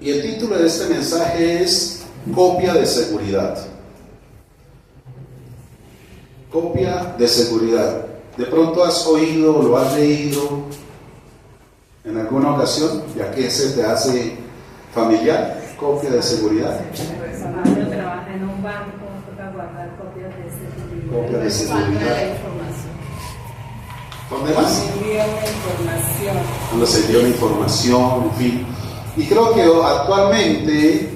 Y el título de este mensaje es Copia de seguridad. Copia de seguridad. ¿De pronto has oído o lo has leído en alguna ocasión? ¿Ya que se te hace familiar? Copia de seguridad. Cuando trabaja en un banco, toca guardar copias de seguridad. Copia de seguridad. ¿Dónde más? Se envía una información. Cuando se envía una información, en fin. Y creo que actualmente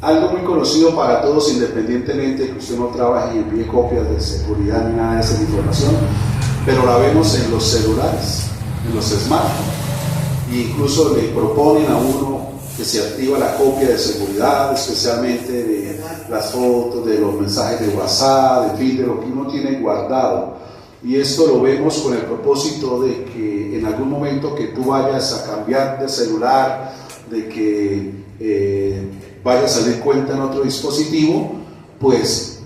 algo muy conocido para todos, independientemente de que usted no trabaje y envíe copias de seguridad ni nada de esa información, pero la vemos en los celulares, en los smartphones. E incluso le proponen a uno que se activa la copia de seguridad, especialmente de las fotos, de los mensajes de WhatsApp, en fin, de lo que uno tiene guardado. Y esto lo vemos con el propósito de que en algún momento que tú vayas a cambiar de celular, de que vaya a salir cuenta en otro dispositivo, pues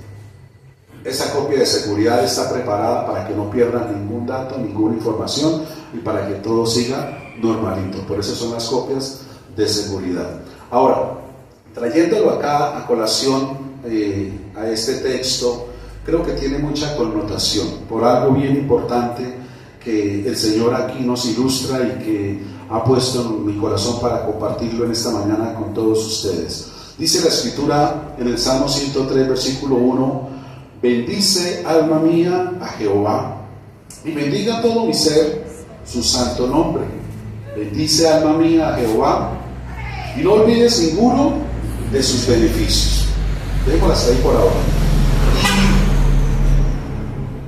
esa copia de seguridad está preparada para que no pierdan ningún dato, ninguna información y para que todo siga normalito. Por eso son las copias de seguridad. Ahora, trayéndolo acá a colación a este texto, creo que tiene mucha connotación por algo bien importante que el Señor aquí nos ilustra y que ha puesto en mi corazón para compartirlo en esta mañana con todos ustedes. Dice la Escritura en el Salmo 103, versículo 1: bendice, alma mía, a Jehová, y bendiga todo mi ser su santo nombre. Bendice, alma mía, a Jehová, y no olvides ninguno de sus beneficios. Dejémoslas ahí por ahora.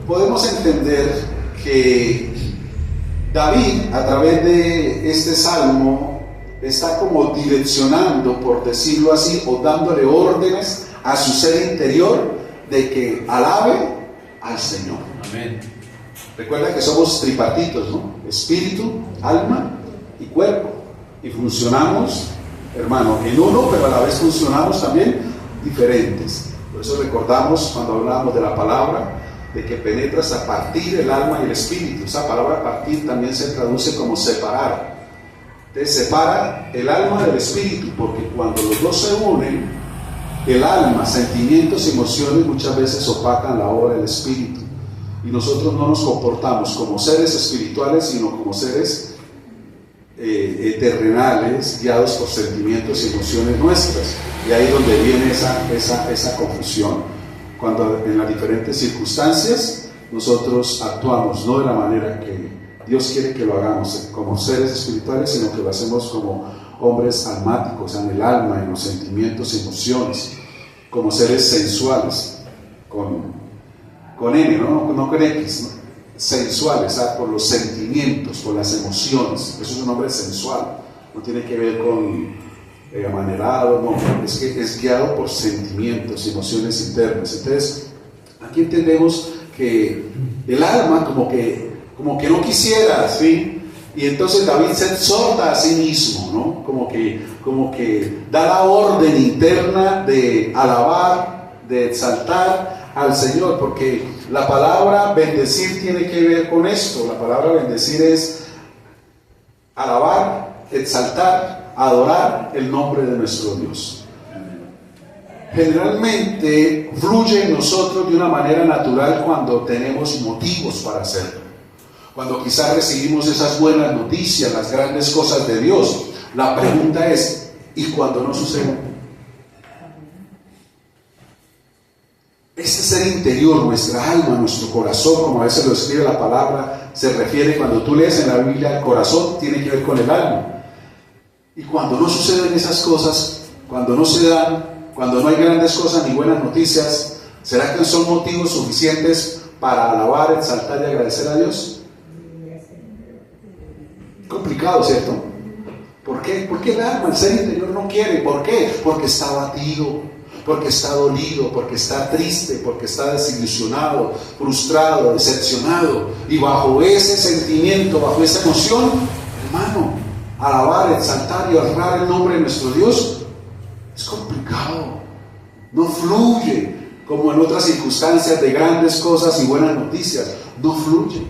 Y podemos entender que David, a través de este salmo, está como direccionando, por decirlo así, o dándole órdenes a su ser interior de que alabe al Señor. Amén. Recuerda que somos tripartitos, ¿no? Espíritu, alma y cuerpo. Y funcionamos, hermano, en uno, pero a la vez funcionamos también diferentes. Por eso recordamos cuando hablábamos de la palabra, de que penetra hasta partir el alma y el espíritu. Esa palabra partir también se traduce como separar. Entonces separa el alma del espíritu, porque cuando los dos se unen, el alma, sentimientos y emociones muchas veces opacan la obra del espíritu. Y nosotros no nos comportamos como seres espirituales, sino como seres terrenales, guiados por sentimientos y emociones nuestras. Y ahí es donde viene esa confusión. Cuando en las diferentes circunstancias nosotros actuamos no de la manera que Dios quiere que lo hagamos como seres espirituales, sino que lo hacemos como hombres almáticos, en el alma, en los sentimientos y emociones, como seres sensuales, con N, no con X, ¿no? Sensuales, por los sentimientos, por las emociones. Eso es un hombre sensual, no tiene que ver con amanerado, no, es que es guiado por sentimientos, emociones internas. Entonces, aquí entendemos que el alma como que no quisiera, ¿sí? Y entonces David se exhorta a sí mismo, ¿no? Como que da la orden interna de alabar, de exaltar al Señor, porque la palabra bendecir tiene que ver con esto. La palabra bendecir es alabar, exaltar, adorar el nombre de nuestro Dios. Generalmente fluye en nosotros de una manera natural cuando tenemos motivos para hacerlo. Cuando quizás recibimos esas buenas noticias, las grandes cosas de Dios. La pregunta es, ¿y cuando no sucede? Este ser interior, nuestra alma, nuestro corazón, como a veces lo escribe la palabra, se refiere, cuando tú lees en la Biblia, el corazón tiene que ver con el alma. Y cuando no suceden esas cosas, cuando no se dan, cuando no hay grandes cosas ni buenas noticias, ¿será que son motivos suficientes para alabar, exaltar y agradecer a Dios? Complicado, ¿cierto? ¿Por qué? Porque el alma, el ser interior no quiere. ¿Por qué? Porque está abatido, porque está dolido, porque está triste, porque está desilusionado, frustrado, decepcionado. Y bajo ese sentimiento, bajo esa emoción, hermano, alabar, exaltar y honrar el nombre de nuestro Dios es complicado. No fluye como en otras circunstancias de grandes cosas y buenas noticias. No fluye.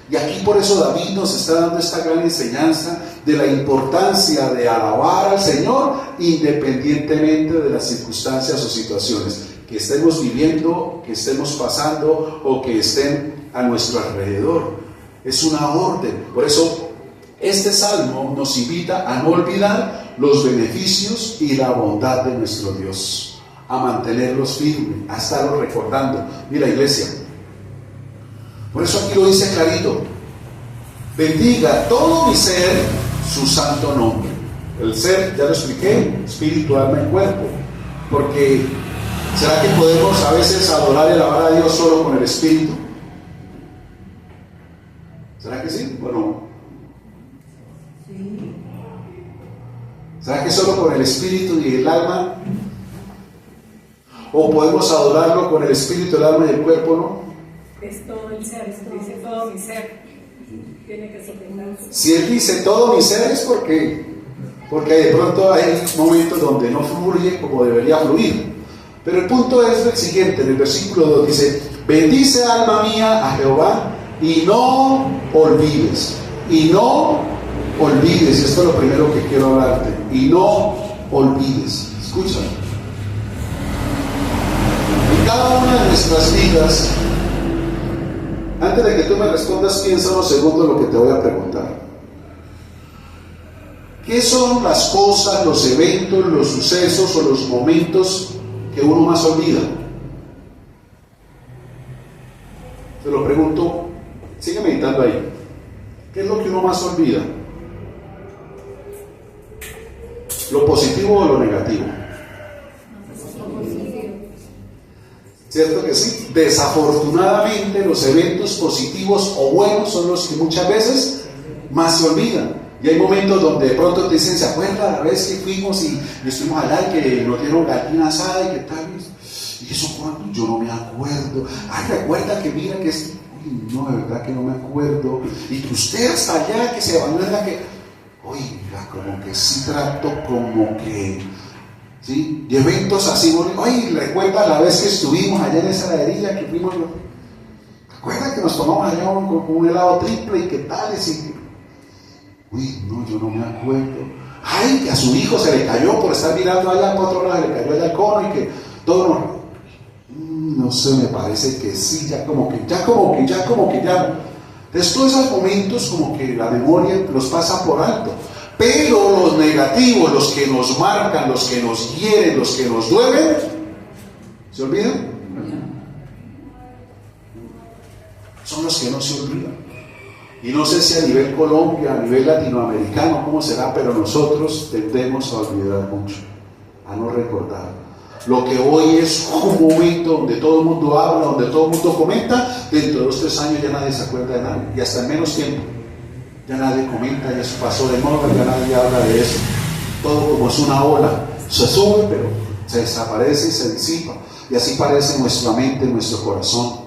Y aquí por eso David nos está dando esta gran enseñanza de la importancia de alabar al Señor independientemente de las circunstancias o situaciones que estemos viviendo, que estemos pasando o que estén a nuestro alrededor. Es una orden. Por eso este salmo nos invita a no olvidar los beneficios y la bondad de nuestro Dios, a mantenerlos firmes, a estarlos recordando. Mira, iglesia, por eso aquí lo dice clarito: bendiga todo mi ser su santo nombre. El ser, ya lo expliqué, espíritu, alma y cuerpo. Porque ¿será que podemos a veces adorar y alabar a Dios solo con el espíritu? ¿Será que sí o no? Sí. ¿Será que solo con el espíritu y el alma? ¿O podemos adorarlo con el espíritu, el alma y el cuerpo, no? Es todo el ser, dice todo mi ser. Tiene que soportarse. Si Él dice todo mi ser es porque de pronto hay momentos donde no fluye como debería fluir. Pero el punto es el siguiente, en el versículo 2 dice: bendice alma mía a Jehová y no olvides. Y no olvides, esto es lo primero que quiero hablarte. Y no olvides. Escucha. En cada una de nuestras vidas, antes de que tú me respondas, piensa unos segundos lo que te voy a preguntar. ¿Qué son las cosas, los eventos, los sucesos o los momentos que uno más olvida? Te lo pregunto, sigue meditando ahí. ¿Qué es lo que uno más olvida? ¿Lo positivo o lo negativo? ¿Cierto que sí? Desafortunadamente los eventos positivos o buenos son los que muchas veces más se olvidan. Y hay momentos donde de pronto te dicen: ¿se acuerda la vez que fuimos y estuvimos allá y que nos dieron gallina asada y qué tal? ¿Y eso cuándo? Yo no me acuerdo. Ay, recuerda que mira que es... Uy, no, de verdad que no me acuerdo. Y que usted hasta allá que se abandona que... Oiga, como que sí trato como que... ¿Sí? Y eventos así, ay, recuerda la vez que estuvimos allá en esa heladería que fuimos... ¿Recuerda que nos tomamos allá un helado triple y qué tal? Uy, no, yo no me acuerdo. Ay, que a su hijo se le cayó por estar mirando allá por otro lado, se le cayó allá el cono y que todo no sé, me parece que sí, ya. Entonces todos esos momentos como que la memoria los pasa por alto. Pero los negativos, los que nos marcan, los que nos hieren, los que nos duelen, ¿se olvidan? Son los que no se olvidan. Y no sé si a nivel Colombia, a nivel latinoamericano, cómo será, pero nosotros tendemos a olvidar mucho, a no recordar. Lo que hoy es un momento donde todo el mundo habla, donde todo el mundo comenta, dentro de 2 o 3 años ya nadie se acuerda de nadie, y hasta en menos tiempo. Ya nadie comenta, ya se pasó de moda, ya nadie habla de eso. Todo como es una ola, se sube, pero se desaparece y se disipa. Y así parece nuestra mente, nuestro corazón.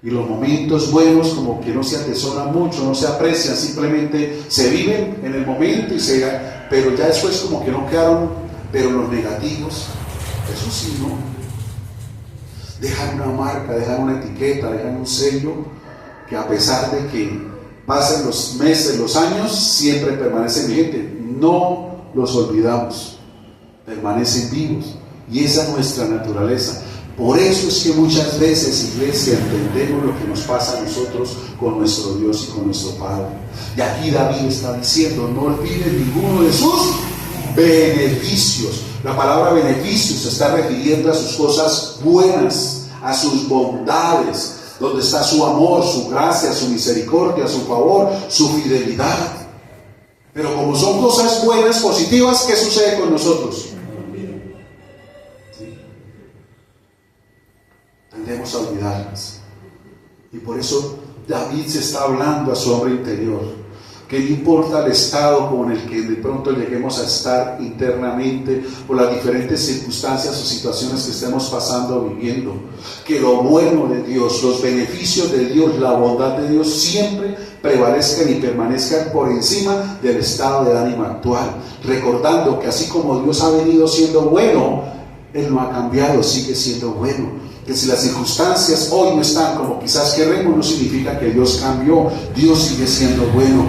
Y los momentos buenos como que no se atesoran mucho, no se aprecian, simplemente se viven en el momento, pero ya después como que no quedaron. Pero los negativos, eso sí, ¿no? Dejan una marca, dejan una etiqueta, dejan un sello que a pesar de que pasen los meses, los años, siempre permanecen vigentes. No los olvidamos, permanecen vivos. Y esa es nuestra naturaleza. Por eso es que muchas veces, iglesia, entendemos lo que nos pasa a nosotros con nuestro Dios y con nuestro Padre. Y aquí David está diciendo: no olviden ninguno de sus beneficios. La palabra beneficios se está refiriendo a sus cosas buenas, a sus bondades, donde está su amor, su gracia, su misericordia, su favor, su fidelidad. Pero como son cosas buenas, positivas, ¿qué sucede con nosotros? Tendemos a olvidarlas. Y por eso David se está hablando a su hombre interior, que no importa el estado con el que de pronto lleguemos a estar internamente, por las diferentes circunstancias o situaciones que estemos pasando o viviendo, que lo bueno de Dios, los beneficios de Dios, la bondad de Dios siempre prevalezcan y permanezcan por encima del estado de ánimo actual, recordando que así como Dios ha venido siendo bueno, Él no ha cambiado, sigue siendo bueno. que si las circunstancias hoy no están como quizás queremos, no significa que Dios cambió. Dios sigue siendo bueno,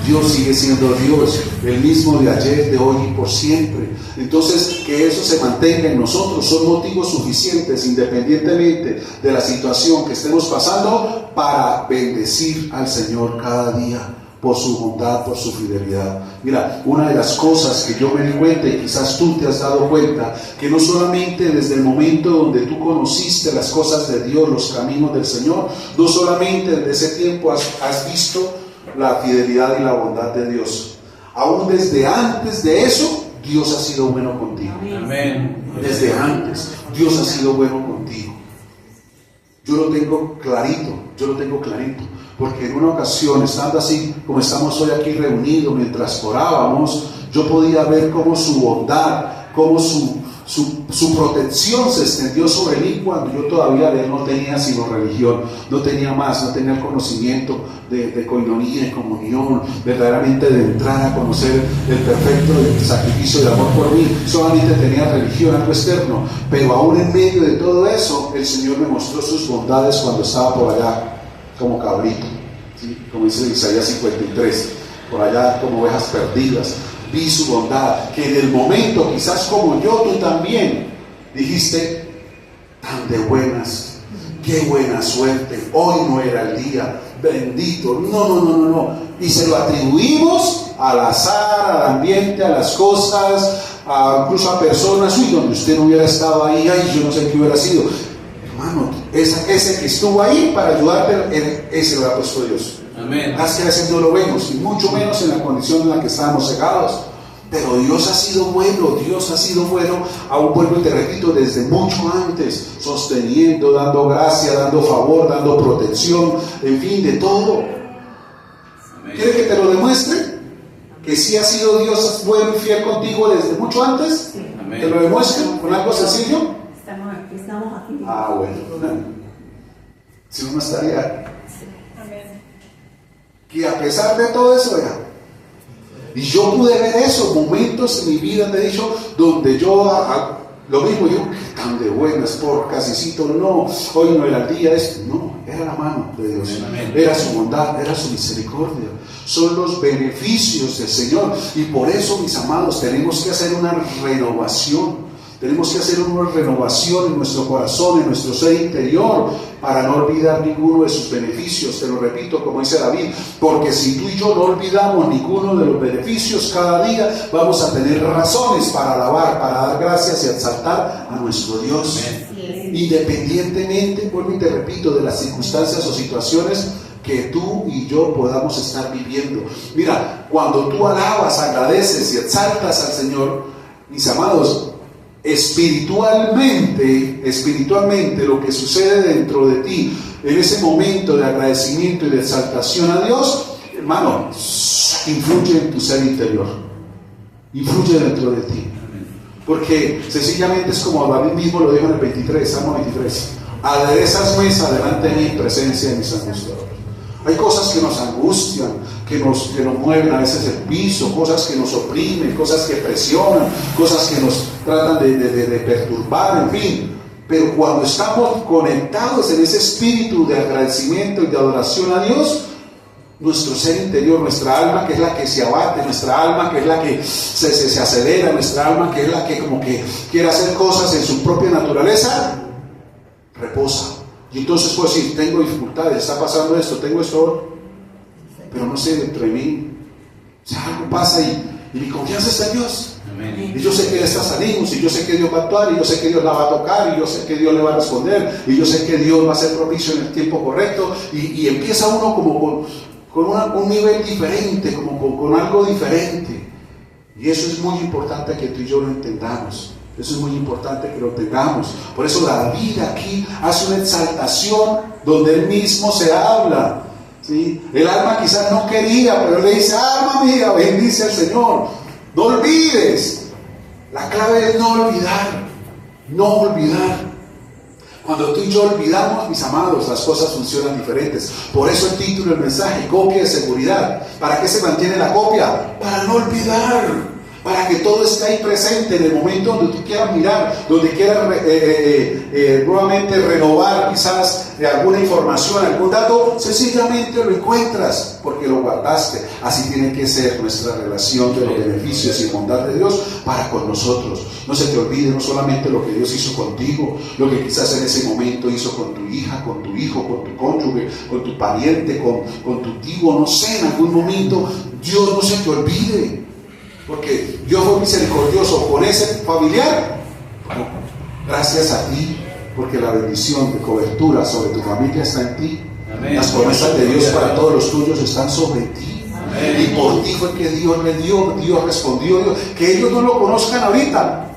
Dios sigue siendo Dios, el mismo de ayer, de hoy y por siempre. Entonces, que eso se mantenga en nosotros son motivos suficientes, independientemente de la situación que estemos pasando, para bendecir al Señor cada día por su bondad, por su fidelidad. Mira, una de las cosas que yo me di cuenta, y quizás tú te has dado cuenta, que no solamente desde el momento donde tú conociste las cosas de Dios, los caminos del Señor, no solamente desde ese tiempo has visto la fidelidad y la bondad de Dios. Aún desde antes de eso, Dios ha sido bueno contigo. Amén. Desde antes, Dios ha sido bueno contigo. Yo lo tengo clarito, porque en una ocasión, estando así como estamos hoy aquí reunidos, mientras orábamos, yo podía ver cómo su bondad, cómo su protección se extendió sobre mí cuando yo todavía no tenía sino religión, no tenía más, no tenía el conocimiento de coinonía, de comunión, verdaderamente de entrar a conocer el perfecto sacrificio de amor por mí. Solamente tenía religión, algo externo, pero aún en medio de todo eso, el Señor me mostró sus bondades cuando estaba por allá como cabrito, ¿sí? Como dice Isaías 53, por allá como ovejas perdidas. Vi su bondad, que en el momento, quizás como yo, tú también dijiste, tan de buenas, qué buena suerte, hoy no era el día, bendito, no, y se lo atribuimos al azar, al ambiente, a las cosas, incluso a personas, donde usted no hubiera estado ahí, yo no sé qué hubiera sido. Hermano, ese que estuvo ahí para ayudarte, ese lo ha puesto Dios. Amén. Así a veces no lo vemos, y mucho menos en la condición en la que estábamos cegados. Pero Dios ha sido bueno, aún vuelvo y te repito, desde mucho antes, sosteniendo, dando gracia, dando favor, dando protección, en fin, de todo. Amén. ¿Quiere que te lo demuestre? Que sí ha sido Dios bueno y fiel contigo desde mucho antes. Sí. Amén. ¿Te lo demuestre con algo sencillo? Estamos aquí. Bueno. Si no estaría aquí. Amén. Que a pesar de todo eso, y yo pude ver esos momentos en mi vida, te he dicho, donde yo, lo mismo, yo, que tan de buenas, por casicito, no, hoy no era el día, no, era la mano de Dios, Amén. era su bondad, era su misericordia, son los beneficios del Señor, y por eso, mis amados, tenemos que hacer una renovación. Tenemos que hacer una renovación en nuestro corazón, en nuestro ser interior, para no olvidar ninguno de sus beneficios. Te lo repito, como dice David, porque si tú y yo no olvidamos ninguno de los beneficios cada día, vamos a tener razones para alabar, para dar gracias y exaltar a nuestro Dios. Amén. Independientemente, vuelvo y te repito, de las circunstancias o situaciones que tú y yo podamos estar viviendo. Mira, cuando tú alabas, agradeces y exaltas al Señor, mis amados, espiritualmente lo que sucede dentro de ti en ese momento de agradecimiento y de exaltación a Dios, hermano, influye en tu ser interior, influye dentro de ti, porque sencillamente es como David mismo lo dijo en el 23, Salmo 23: aderezas mesa delante de mí en presencia de mis angustiadores. Hay cosas que nos angustian, que nos mueven a veces el piso, cosas que nos oprimen, cosas que presionan, cosas que nos tratan de perturbar, en fin. Pero cuando estamos conectados en ese espíritu de agradecimiento y de adoración a Dios, nuestro ser interior, nuestra alma, que es la que se abate, nuestra alma que es la que se acelera, nuestra alma que es la que como que quiere hacer cosas en su propia naturaleza, reposa. Y entonces puedo decir, tengo dificultades, está pasando esto, tengo esto, pero no sé, dentro de mí, o sea, algo pasa y mi confianza está en Dios. Amén. Y yo sé que Él está saliendo, y yo sé que Dios va a actuar, y yo sé que Dios la va a tocar, y yo sé que Dios le va a responder, y yo sé que Dios va a ser propicio en el tiempo correcto, y empieza uno como con un nivel diferente, como con algo diferente. Y eso es muy importante que tú y yo lo entendamos. Eso es muy importante que lo tengamos. Por eso David aquí hace una exaltación donde él mismo se habla, ¿sí? El alma quizás no quería, pero le dice: alma mía, bendice al Señor. No olvides. La clave es no olvidar. No olvidar. Cuando tú y yo olvidamos, mis amados, las cosas funcionan diferentes. Por eso el título del mensaje: copia de seguridad. ¿Para qué se mantiene la copia? Para no olvidar. para que todo esté ahí presente en el momento donde tú quieras mirar, donde quieras nuevamente renovar quizás alguna información, algún dato, sencillamente lo encuentras porque lo guardaste. Así tiene que ser nuestra relación de los beneficios y bondad de Dios para con nosotros. No se te olvide no solamente lo que Dios hizo contigo, lo que quizás en ese momento hizo con tu hija, con tu hijo, con tu cónyuge, con tu pariente, con tu tío, no sé, en algún momento. Dios no se te olvide, porque Dios fue misericordioso con ese familiar. Bueno, gracias a ti, porque la bendición de cobertura sobre tu familia está en ti. Amén. Las promesas de Dios para todos los tuyos están sobre ti. Amén. Y por ti fue que Dios le dio, Dios respondió. Que ellos no lo conozcan ahorita,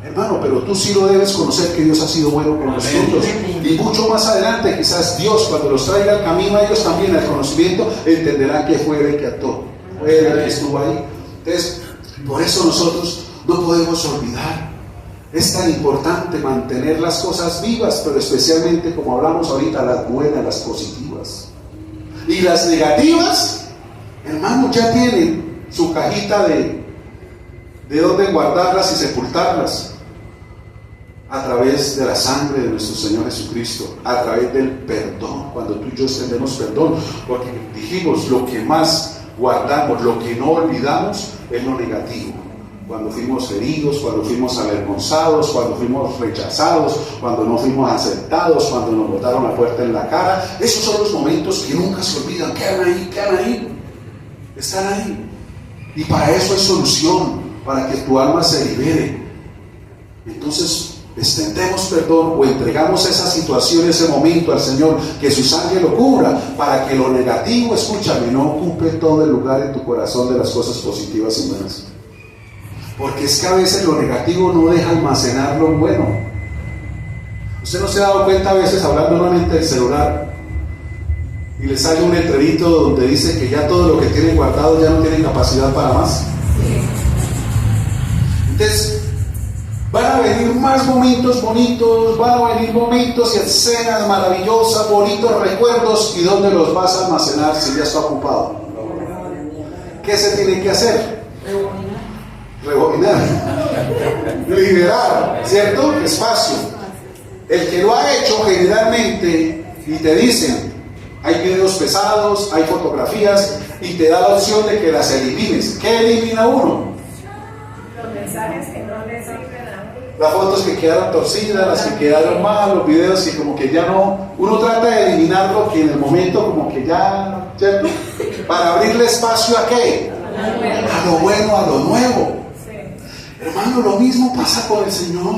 hermano, pero tú sí lo debes conocer, que Dios ha sido bueno con nosotros. Y mucho más adelante, quizás Dios, cuando los traiga al camino, ellos también al conocimiento, entenderán que fue Él el que actuó, fue Él el que estuvo ahí. Entonces, por eso nosotros no podemos olvidar. Es tan importante mantener las cosas vivas, pero especialmente, como hablamos ahorita, las buenas, las positivas. Y las negativas, hermano, ya tienen su cajita de dónde guardarlas y sepultarlas. A través de la sangre de nuestro Señor Jesucristo, a través del perdón, cuando tú y yo extendemos perdón, porque dijimos, lo que más guardamos, lo que no olvidamos, es lo negativo. Cuando fuimos heridos, cuando fuimos avergonzados, cuando fuimos rechazados, cuando no fuimos aceptados, cuando nos botaron la puerta en la cara, esos son los momentos que nunca se olvidan, quedan ahí, están ahí. Y para eso hay solución, para que tu alma se libere. Entonces, extendemos perdón o entregamos esa situación, ese momento al Señor, que su sangre lo cubra, para que lo negativo, escúchame, no ocupe todo el lugar en tu corazón de las cosas positivas y buenas. Porque es que a veces lo negativo no deja almacenar lo bueno. Usted no se ha dado cuenta a veces, hablando nuevamente del celular, y le sale un letrerito donde dice que ya todo lo que tienen guardado ya no tiene capacidad para más. Entonces, van a venir más momentos bonitos, van a venir momentos y escenas maravillosas, bonitos recuerdos. ¿Y dónde los vas a almacenar si ya está ocupado? ¿Qué se tiene que hacer? Rebobinar, liberar, ¿cierto? Espacio. El que lo ha hecho generalmente, y te dicen, hay videos pesados, hay fotografías, y te da la opción de que las elimines. ¿Qué elimina uno? Los mensajes que no le sirven. Las fotos que quedaron torcidas, las que quedaron mal, los videos que como que ya no, uno trata de eliminar lo que en el momento como que ya, ¿cierto? Para abrirle espacio ¿a qué? A lo bueno, a lo nuevo. Hermano, lo mismo pasa con el Señor.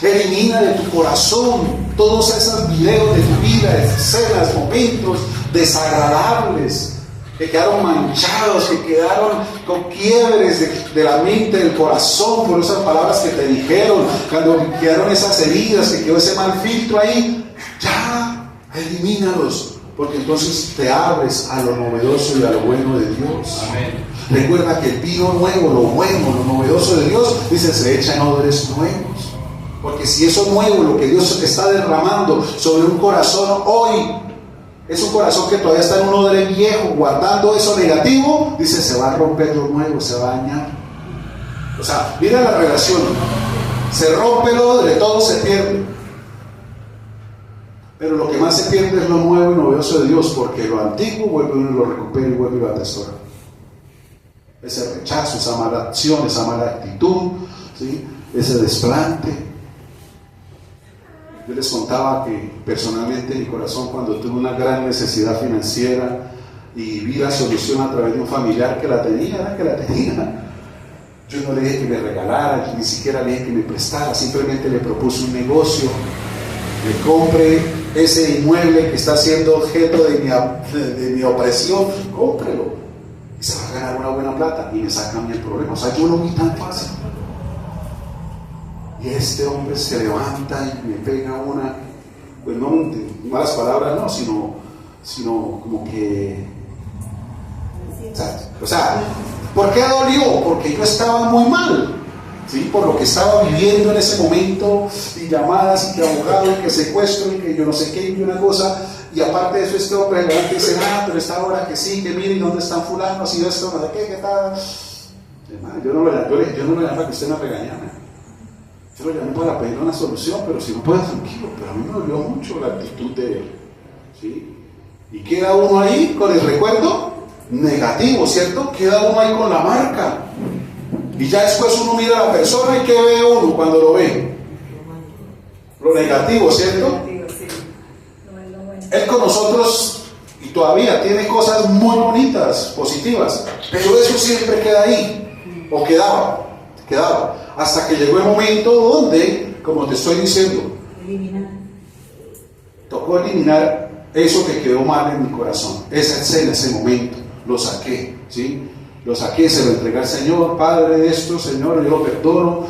Elimina de tu corazón todos esos videos de tu vida, escenas, momentos desagradables, que quedaron manchados, que quedaron con quiebres de la mente, del corazón, por esas palabras que te dijeron, cuando quedaron esas heridas, que quedó ese mal filtro ahí. Ya, elimínalos, porque entonces te abres a lo novedoso y a lo bueno de Dios. Amén. Recuerda que el vino nuevo, lo bueno, lo novedoso de Dios, dice, se echa en odres nuevos. Porque si eso nuevo, lo que Dios está derramando sobre un corazón hoy, es un corazón que todavía está en un odre viejo, guardando eso negativo, dice, se va a romper lo nuevo, se va a dañar. O sea, mira la relación. Se rompe el odre, todo se pierde. Pero lo que más se pierde es lo nuevo y novedoso de Dios, porque lo antiguo vuelve uno y lo recupera y vuelve y lo atesora. Ese rechazo, esa mala acción, esa mala actitud, ¿sí? Ese desplante. Yo les contaba que personalmente en mi corazón, cuando tuve una gran necesidad financiera y vi la solución a través de un familiar que la tenía, yo no le dije que me regalara, ni siquiera le dije que me prestara, simplemente le propuse un negocio, le compre ese inmueble que está siendo objeto de mi opresión, cómprelo y se va a ganar una buena plata y me saca a mí el problema. O sea, yo lo vi tan fácil. Y este hombre se levanta y me pega una, pues no malas palabras, no, sino como que, o sea, ¿por qué dolió? Porque yo estaba muy mal, ¿sí? Por lo que estaba viviendo en ese momento, y llamadas, y que abogado, y que secuestro, y que yo no sé qué, y una cosa, y aparte de eso este hombre levanta y dice, pero esta hora que sí, que mire, ¿y dónde están fulanos? Y esto, no sé qué tal. Hermano, yo no lo llamé para que usted me regañara. Yo lo llamé para pedir una solución, pero si no puede, tranquilo. Pero a mí me dolió mucho la actitud de él. ¿Sí? Y queda uno ahí con el recuerdo negativo, ¿cierto? Queda uno ahí con la marca. Y ya después uno mira a la persona y ¿qué ve uno cuando lo ve? Lo negativo, ¿cierto? Él con nosotros y todavía tiene cosas muy bonitas, positivas, pero eso siempre queda ahí, o quedaba, hasta que llegó el momento donde, como te estoy diciendo, tocó eliminar eso que quedó mal en mi corazón, esa escena, ese momento, lo saqué, ¿sí? Lo saqué, se lo entregué al Señor. Padre de esto, Señor, yo lo perdono.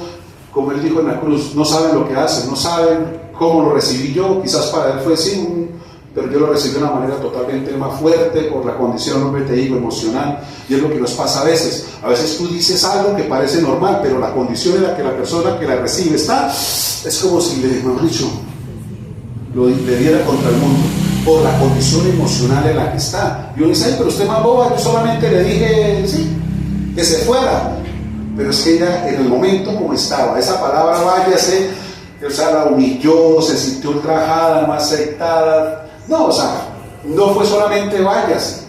Como Él dijo en la cruz, no saben lo que hacen, no saben cómo lo recibí yo. Quizás para Él fue así, pero yo lo recibí de una manera totalmente más fuerte por la condición, hombre, te digo, emocional. Y es lo que nos pasa a veces. A veces tú dices algo que parece normal, pero la condición en la que la persona que la recibe está, es como si le, mejor dicho, le diera contra el mundo, por la condición emocional en la que está. Y uno dice, ay, pero usted más boba, yo solamente le dije, sí, que se fuera. Pero es que ella, en el momento como estaba, esa palabra váyase, o sea, la humilló, se sintió ultrajada, no aceptada. No, o sea, no fue solamente váyase,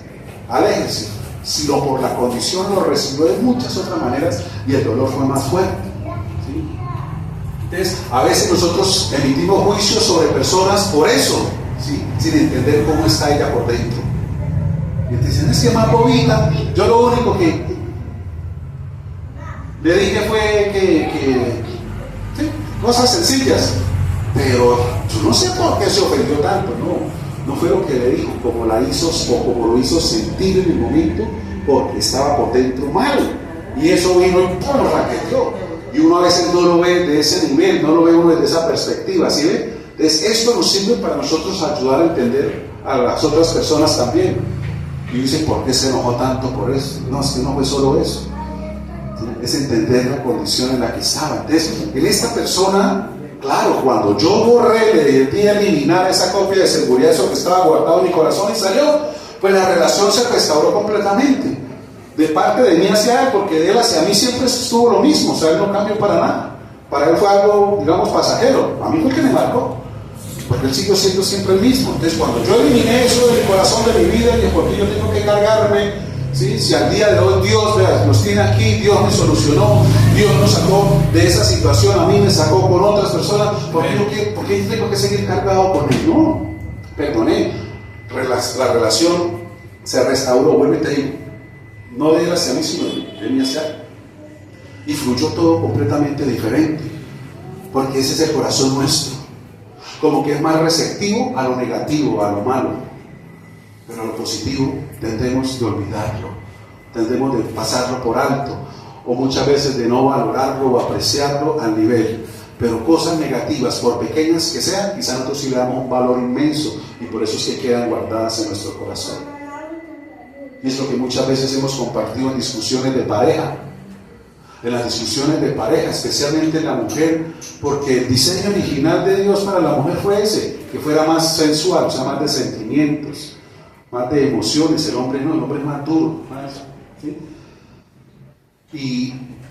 aléjese, sino por la condición lo recibió de muchas otras maneras y el dolor fue más fuerte. ¿Sí? Entonces, a veces nosotros emitimos juicios sobre personas por eso, ¿sí? Sin entender cómo está ella por dentro. Y te dicen, es que más bobita. Yo lo único que le dije fue que ¿sí? Cosas sencillas, pero yo no sé por qué se ofendió tanto. No fue lo que le dijo, como la hizo o como lo hizo sentir en el momento, porque estaba por dentro mal, y eso vino y ¡pum! Lo raqueteó. Y uno a veces no lo ve de ese nivel, no lo ve uno desde esa perspectiva, ¿sí ve? Entonces esto nos sirve para nosotros ayudar a entender a las otras personas también. Y dicen, ¿por qué se enojó tanto por eso? No, es que no fue solo eso, ¿sí? Es entender la condición en la que estaba. Entonces, en esta persona, claro, cuando yo borré, le di a eliminar esa copia de seguridad, eso que estaba guardado en mi corazón y salió, pues la relación se restauró completamente. De parte de mí hacia él, porque de él hacia mí siempre estuvo lo mismo, o sea, él no cambió para nada. Para él fue algo, digamos, pasajero. A mí fue el que me marcó, porque él siguió siendo siempre el mismo. Entonces, cuando yo eliminé eso del corazón de mi vida, y porque yo tengo que cargarme, ¿sí? Si al día de hoy Dios nos tiene aquí, Dios me solucionó, Dios nos sacó de esa situación, a mí me sacó con otras personas, ¿por qué yo tengo que seguir cargado con él? No, perdoné, la relación se restauró, vuelve y te digo, no de él hacia mí, sino de mí hacia él, y fluyó todo completamente diferente, porque ese es el corazón nuestro, como que es más receptivo a lo negativo, a lo malo, pero lo positivo tendremos de olvidarlo, tendremos de pasarlo por alto, o muchas veces de no valorarlo o apreciarlo al nivel. Pero cosas negativas, por pequeñas que sean, quizás nosotros sí le damos un valor inmenso, y por eso es que quedan guardadas en nuestro corazón. Y es lo que muchas veces hemos compartido en discusiones de pareja, en las discusiones de pareja, especialmente en la mujer, porque el diseño original de Dios para la mujer fue ese, que fuera más sensual, o sea, más de sentimientos, más de emociones. El hombre no, el hombre es más duro, más, ¿sí?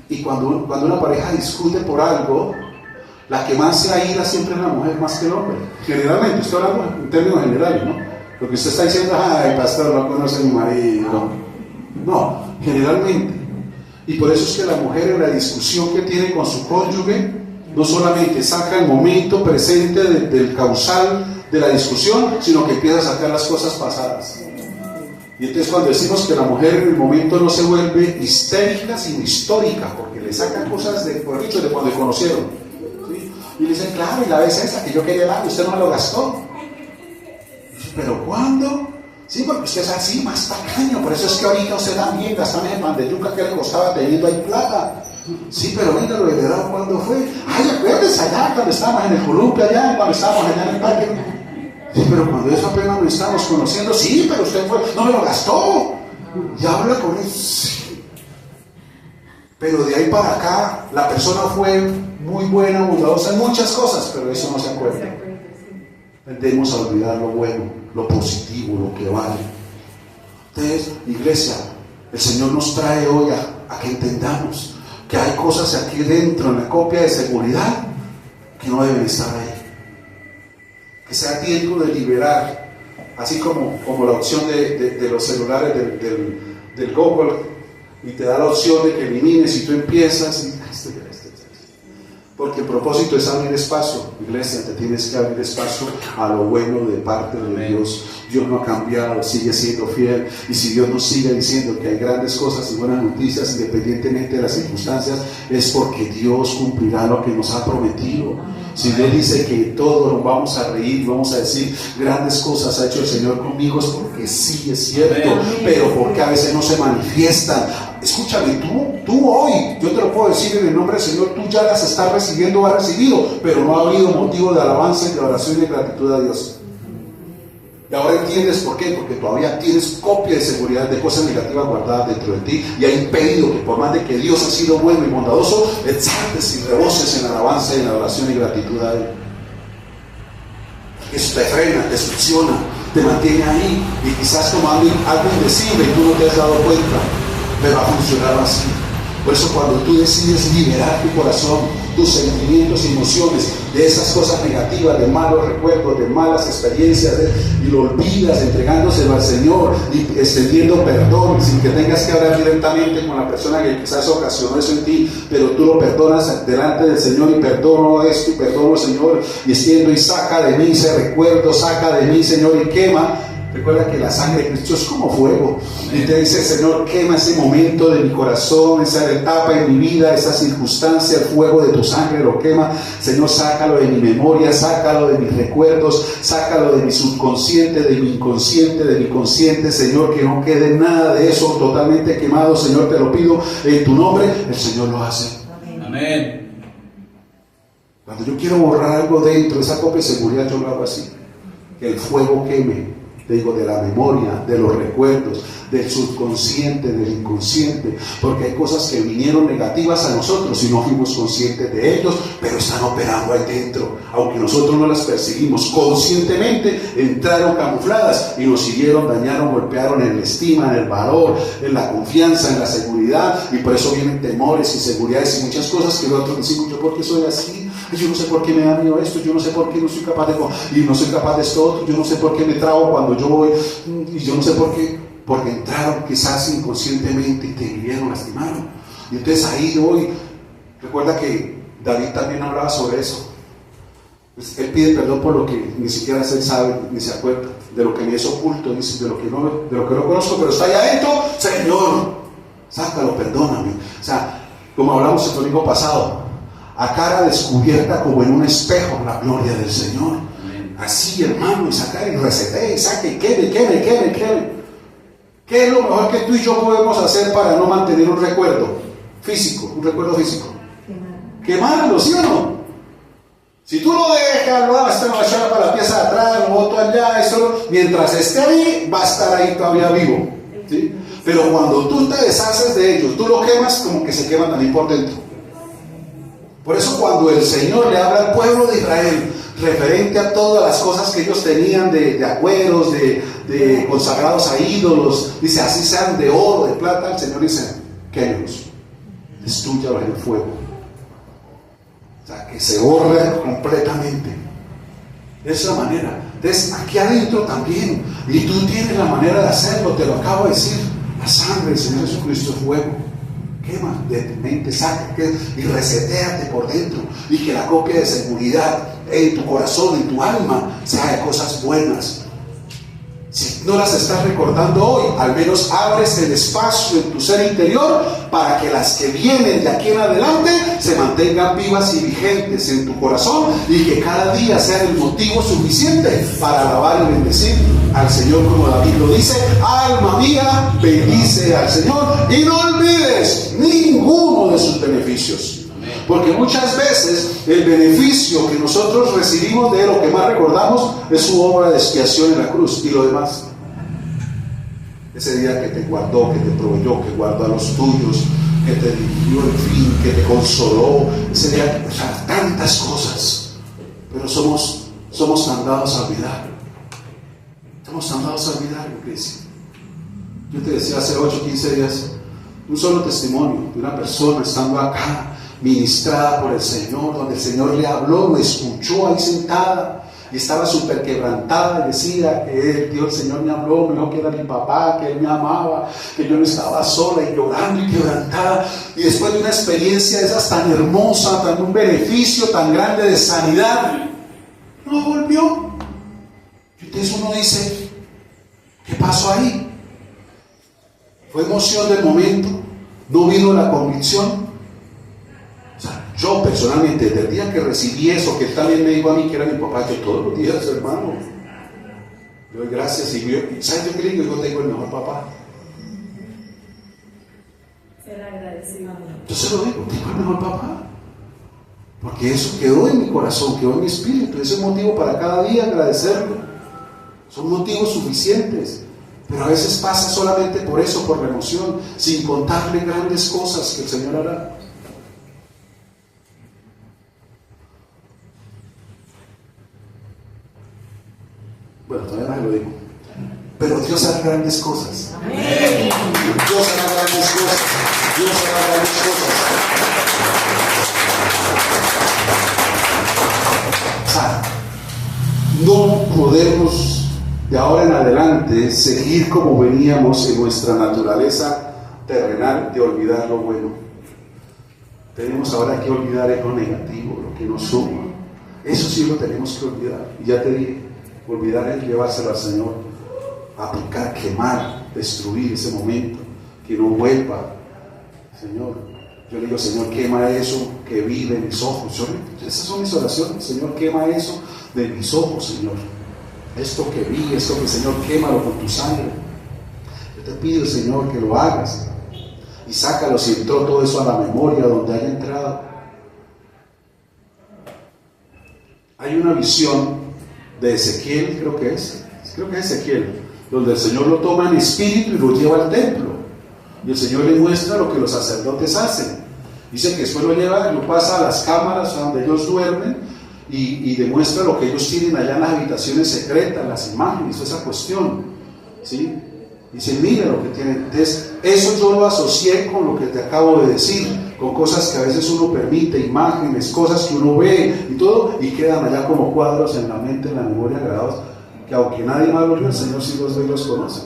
Y cuando una pareja discute por algo, la que más se aira siempre es la mujer más que el hombre. Generalmente, estoy hablando en términos generales, ¿no? Lo que usted está diciendo, ay, pastor, no conoce a mi marido. No, generalmente. Y por eso es que la mujer, en la discusión que tiene con su cónyuge, no solamente saca el momento presente del causal de la discusión, sino que empieza a sacar las cosas pasadas. Y entonces cuando decimos que la mujer en el momento no se vuelve histérica, sino histórica, porque le sacan cosas por dicho de cuando conocieron, ¿sí? Y le dicen, claro, y la vez esa que yo quería dar, usted no me lo gastó. ¿Pero cuándo? Sí, porque usted es así, más tacaño, por eso es que ahorita usted también gastaba en el pan de yuca que le costaba teniendo ahí plata. Sí, pero venga, lo heredado, ¿cuándo fue? Ay, acuérdese allá, cuando estábamos en el columpio allá, cuando estábamos allá en el parque. Sí, pero cuando eso apenas lo estábamos conociendo, sí, pero usted no me lo gastó. Y habla con él. Sí. Pero de ahí para acá, la persona fue muy buena, bondadosa en muchas cosas, pero eso no se acuerda. Tendemos a olvidar lo bueno, lo positivo, lo que vale. Entonces, iglesia, el Señor nos trae hoy a que entendamos que hay cosas aquí dentro en la copia de seguridad que no deben estar ahí. Que sea tiempo de liberar, así como la opción de los celulares del Google, y te da la opción de que elimines y tú empiezas y porque el propósito es abrir espacio. Iglesia, te tienes que abrir espacio a lo bueno de parte de Amén. Dios. Dios no ha cambiado, sigue siendo fiel, y si Dios nos sigue diciendo que hay grandes cosas y buenas noticias independientemente de las circunstancias, es porque Dios cumplirá lo que nos ha prometido. Si Dios dice que todos nos vamos a reír, vamos a decir grandes cosas ha hecho el Señor conmigo, es porque sí es cierto. Amén. Pero porque a veces no se manifiestan. Escúchame, tú hoy, yo te lo puedo decir en el nombre del Señor, tú ya las estás recibiendo o has recibido, pero no ha habido motivo de alabanza y de oración y de gratitud a Dios. Y ahora entiendes por qué, porque todavía tienes copia de seguridad de cosas negativas guardadas dentro de ti, y ha impedido que, por más de que Dios ha sido bueno y bondadoso, exaltes y reboses en alabanza y en adoración y gratitud a Él. Eso te frena, te succiona, te mantiene ahí, y quizás tomando algo indecible y tú no te has dado cuenta, pero ha funcionado así. Por eso cuando tú decides liberar tu corazón, tus sentimientos y emociones de esas cosas negativas, de malos recuerdos, de malas experiencias, y lo olvidas entregándoselo al Señor y extendiendo perdón sin que tengas que hablar directamente con la persona que quizás ocasionó eso en ti, pero tú lo perdonas delante del Señor, y perdono esto y perdono, Señor, y extiendo y saca de mí ese recuerdo, saca de mí, Señor, y quema. Recuerda que la sangre de Cristo es como fuego. Amén. Y te dice, Señor, quema ese momento de mi corazón, esa etapa en mi vida, esa circunstancia, el fuego de tu sangre lo quema. Señor, sácalo de mi memoria, sácalo de mis recuerdos, sácalo de mi subconsciente, de mi inconsciente, de mi consciente, Señor, que no quede nada de eso totalmente quemado. Señor, te lo pido en tu nombre. El Señor lo hace. Amén. Cuando yo quiero borrar algo dentro de esa copia de seguridad, yo lo hago así: que el fuego queme. Te digo, de la memoria, de los recuerdos, del subconsciente, del inconsciente, porque hay cosas que vinieron negativas a nosotros y no fuimos conscientes de ellos, pero están operando ahí dentro, aunque nosotros no las perseguimos conscientemente, entraron camufladas y nos siguieron, dañaron, golpearon en la estima, en el valor, en la confianza, en la seguridad, y por eso vienen temores, inseguridades y muchas cosas que nosotros decimos: yo por qué soy así, yo no sé por qué me da miedo esto, yo no sé por qué no soy capaz de, y no soy capaz de esto otro, yo no sé por qué me trago cuando yo voy, y yo no sé por qué, porque entraron quizás inconscientemente y te hirieron, lastimaron. Y entonces ahí hoy, recuerda que David también hablaba sobre eso. Pues él pide perdón por lo que ni siquiera él sabe, ni se acuerda, de lo que me es oculto, dice, de lo que no conozco, pero está ahí adentro. Señor, sácalo, perdóname. O sea, como hablamos el domingo pasado, a cara descubierta como en un espejo, la gloria del Señor. Así, hermano, y sacar y reseté y saque y queme. ¿Qué es lo mejor que tú y yo podemos hacer para no mantener un recuerdo físico? Quemarlo, ¿sí o no? Si tú lo dejas, lo vas a echar para la pieza de atrás, lo boto allá, eso, mientras esté ahí, va a estar ahí todavía vivo, ¿sí? Pero cuando tú te deshaces de ellos, tú lo quemas, como que se quema también por dentro. Por eso cuando el Señor le habla al pueblo de Israel referente a todas las cosas que ellos tenían de agüeros, de consagrados a ídolos, dice: así sean de oro, de plata, el Señor dice: quémelos, destrúyalos en el fuego. O sea, que se borre completamente. De esa manera. Entonces, aquí adentro también, y tú tienes la manera de hacerlo, te lo acabo de decir: la sangre del Señor Jesucristo es fuego. Quema de tu mente, saca y resetéate por dentro, y que la copia de seguridad en tu corazón, en tu alma, sea de cosas buenas. Si no las estás recordando hoy, al menos abres el espacio en tu ser interior para que las que vienen de aquí en adelante se mantengan vivas y vigentes en tu corazón, y que cada día sea el motivo suficiente para alabar y bendecir al Señor, como David lo dice: alma mía, bendice al Señor y no olvides ninguno de sus beneficios. Porque muchas veces el beneficio que nosotros recibimos de él, lo que más recordamos, es su obra de expiación en la cruz, y lo demás, ese día que te guardó, que te proveyó, que guardó a los tuyos, que te dirigió, en fin, que te consoló, ese día, o sea, tantas cosas. Pero somos tan dados a olvidar. Estamos tan dados a olvidar, iglesia. Yo te decía hace 8 o 15 días, un solo testimonio de una persona estando acá, ministrada por el Señor, donde el Señor le habló, me escuchó ahí sentada y estaba súper quebrantada y decía que el Señor me habló, me dijo que era mi papá, que Él me amaba, que yo no estaba sola, y llorando y quebrantada. Y después de una experiencia de esas tan hermosa, tan un beneficio tan grande de sanidad, no volvió. Y entonces uno dice, ¿qué pasó ahí? Fue emoción del momento, no vino la convicción. O sea, yo personalmente, desde el día que recibí eso, que él también me dijo a mí que era mi papá, yo todos los días, hermano, le doy gracias. Y ¿sabes yo qué le digo? Yo tengo el mejor papá. Ser agradecido. Yo se lo digo, tengo el mejor papá. Porque eso quedó en mi corazón, quedó en mi espíritu. Ese es motivo para cada día agradecerlo. Son motivos suficientes. Pero a veces pasa solamente por eso, por la emoción, sin contarle grandes cosas que el Señor hará. Bueno, todavía no se lo digo. Pero Dios hará grandes cosas. Amén. Dios hará grandes cosas. Dios hará grandes cosas. O sea, no podemos de ahora en adelante seguir como veníamos en nuestra naturaleza terrenal de olvidar lo bueno. Tenemos ahora que olvidar lo negativo, lo que nos suma. Eso sí lo tenemos que olvidar. Y ya te dije, olvidar es llevárselo al Señor, aplicar, quemar, destruir ese momento, que no vuelva. Señor, yo le digo, Señor, quema eso que vi de mis ojos. Esas son mis oraciones. Señor, quema eso de mis ojos, Señor. Esto que vi, esto que, Señor, quémalo con tu sangre. Yo te pido, Señor, que lo hagas y sácalo si entró todo eso a la memoria donde haya entrado. Hay una visión de Ezequiel, creo que es Ezequiel, donde el Señor lo toma en espíritu y lo lleva al templo, y el Señor le muestra lo que los sacerdotes hacen. Dice que después lo lleva y lo pasa a las cámaras donde ellos duermen y demuestra lo que ellos tienen allá en las habitaciones secretas, las imágenes, esa cuestión, ¿sí? Dice, mira lo que tienen. Entonces, eso yo lo asocié con lo que te acabo de decir, con cosas que a veces uno permite, imágenes, cosas que uno ve y todo, y quedan allá como cuadros en la mente, en la memoria, grabados, que aunque nadie más los vio, el Señor sí los ve y los conoce.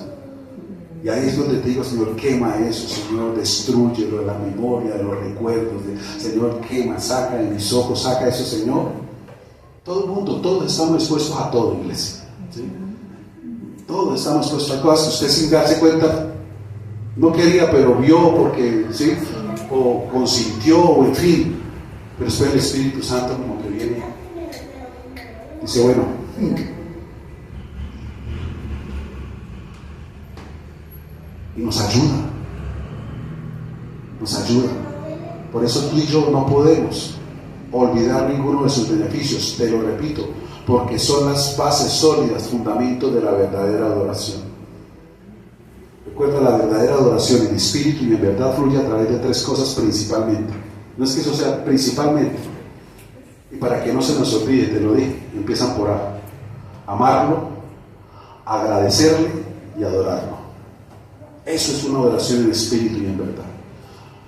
Y ahí es donde te digo, Señor, quema eso, Señor, destrúyelo de la memoria, de los recuerdos, Señor, quema, saca de mis ojos, saca eso, Señor. Todo el mundo, todos estamos expuestos a todo, iglesia, ¿sí? Todos estamos expuestos a cosas que usted sin darse cuenta no quería, pero vio porque, ¿sí? O consintió, o en fin. Pero después el Espíritu Santo como que viene, dice, bueno, y nos ayuda. Por eso tú y yo no podemos olvidar ninguno de sus beneficios, te lo repito, porque son las bases sólidas, fundamentos de la verdadera adoración. Recuerda, la verdadera adoración en espíritu y en verdad fluye a través de tres cosas principalmente. No es que eso sea principalmente, y para que no se nos olvide, te lo dije, empiezan por A: amarlo, agradecerle y adorarlo. Eso es una adoración en espíritu y en verdad.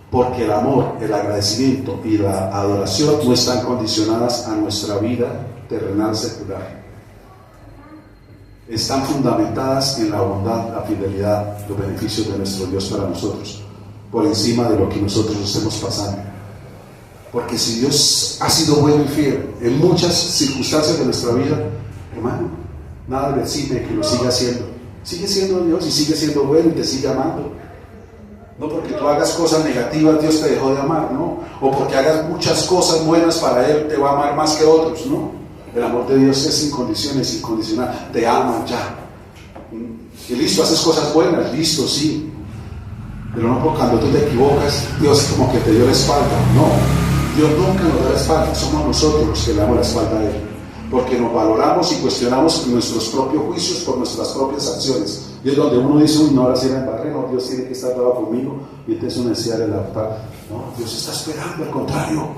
Porque el amor, el agradecimiento y la adoración no están condicionadas a nuestra vida terrenal secular. Están fundamentadas en la bondad, la fidelidad, los beneficios de nuestro Dios para nosotros, por encima de lo que nosotros estemos pasando. Porque si Dios ha sido bueno y fiel en muchas circunstancias de nuestra vida, hermano, nada le exime que lo siga haciendo. Sigue siendo Dios y sigue siendo bueno y te sigue amando. No porque tú hagas cosas negativas Dios te dejó de amar, ¿no? O porque hagas muchas cosas buenas para Él te va a amar más que otros, ¿no? El amor de Dios es sin condiciones, incondicional. Te ama ya. Y listo, haces cosas buenas, listo, sí. Pero no porque cuando tú te equivocas, Dios como que te dio la espalda. No, Dios nunca nos da la espalda. Somos nosotros los que le damos la espalda a Él. Porque nos valoramos y cuestionamos nuestros propios juicios por nuestras propias acciones. Y es donde uno dice, uy, no, ahora sí me embarré, no, Dios tiene que estar bravo conmigo. Y entonces uno decía el altar, no, Dios está esperando, al contrario.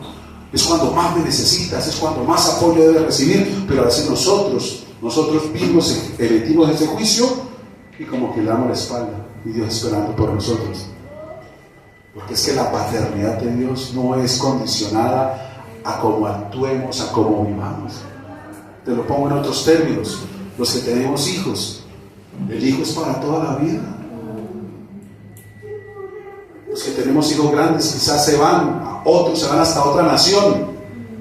Es cuando más me necesitas, es cuando más apoyo debes recibir. Pero a veces nosotros vimos, emitimos ese juicio y como que le damos la espalda. Y Dios esperando por nosotros. Porque es que la paternidad de Dios no es condicionada a cómo actuemos, a cómo vivamos. Te lo pongo en otros términos. Los que tenemos hijos, el hijo es para toda la vida. Los que tenemos hijos grandes quizás se van, otros se van hasta otra nación,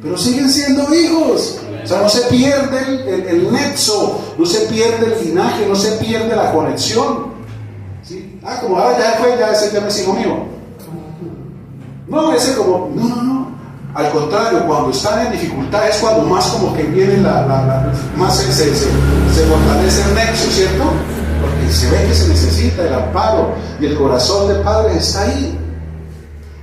pero siguen siendo hijos. O sea, no se pierde el nexo, no se pierde el linaje, no se pierde la conexión. ¿Sí? Como ahora ya fue, ya ese ya no es hijo mío. No, ese como, no. Al contrario, cuando están en dificultad es cuando más como que viene más se fortalece el nexo, ¿cierto? Porque se ve que se necesita el amparo y el corazón del Padre está ahí.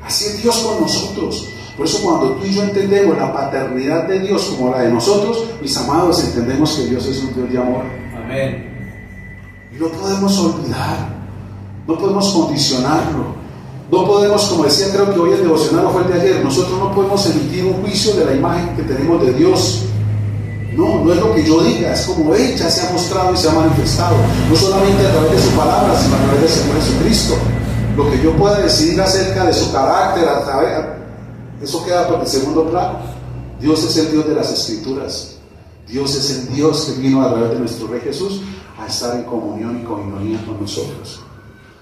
Así es Dios con nosotros. Por eso cuando tú y yo entendemos la paternidad de Dios como la de nosotros, mis amados, entendemos que Dios es un Dios de amor. Amén. Y no podemos olvidar, no podemos condicionarlo. No podemos, como decía, creo que hoy el devocional fue el de ayer, nosotros no podemos emitir un juicio de la imagen que tenemos de Dios. No es lo que yo diga, es como Él ya se ha mostrado y se ha manifestado, no solamente a través de su palabra, sino a través del Señor Jesucristo. Lo que yo pueda decidir acerca de su carácter, eso queda por el segundo plano. Dios es el Dios de las Escrituras. Dios es el Dios que vino a través de nuestro Rey Jesús a estar en comunión y coinonía con nosotros.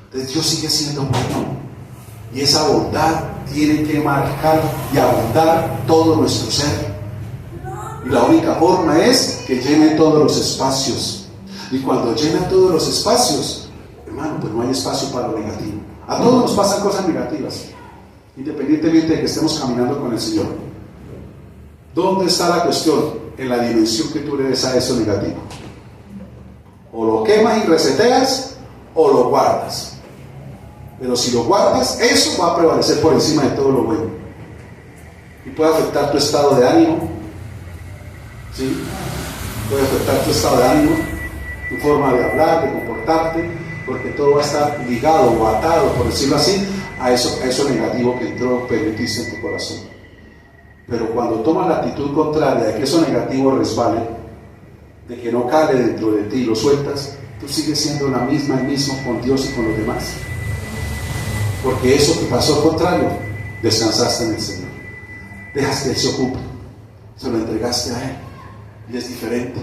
Entonces Dios sigue siendo bueno. Y esa bondad tiene que marcar y abundar todo nuestro ser. Y la única forma es que llene todos los espacios. Y cuando llena todos los espacios, hermano, pues no hay espacio para lo negativo. A todos nos pasan cosas negativas, independientemente de que estemos caminando con el Señor. ¿Dónde está la cuestión? En la dimensión que tú le des a eso negativo. O lo quemas y reseteas, o lo guardas. Pero si lo guardas, eso va a prevalecer por encima de todo lo bueno. Y puede afectar tu estado de ánimo. ¿Sí? Puede afectar tu estado de ánimo, tu forma de hablar, de comportarte, porque todo va a estar ligado o atado, por decirlo así, a eso negativo que entró, permitiste en tu corazón. Pero cuando tomas la actitud contraria de que eso negativo resbale, de que no cale dentro de ti y lo sueltas, tú sigues siendo el mismo con Dios y con los demás. Porque eso que pasó al contrario, descansaste en el Señor. Dejas que Él se ocupe, se lo entregaste a Él. Y es diferente.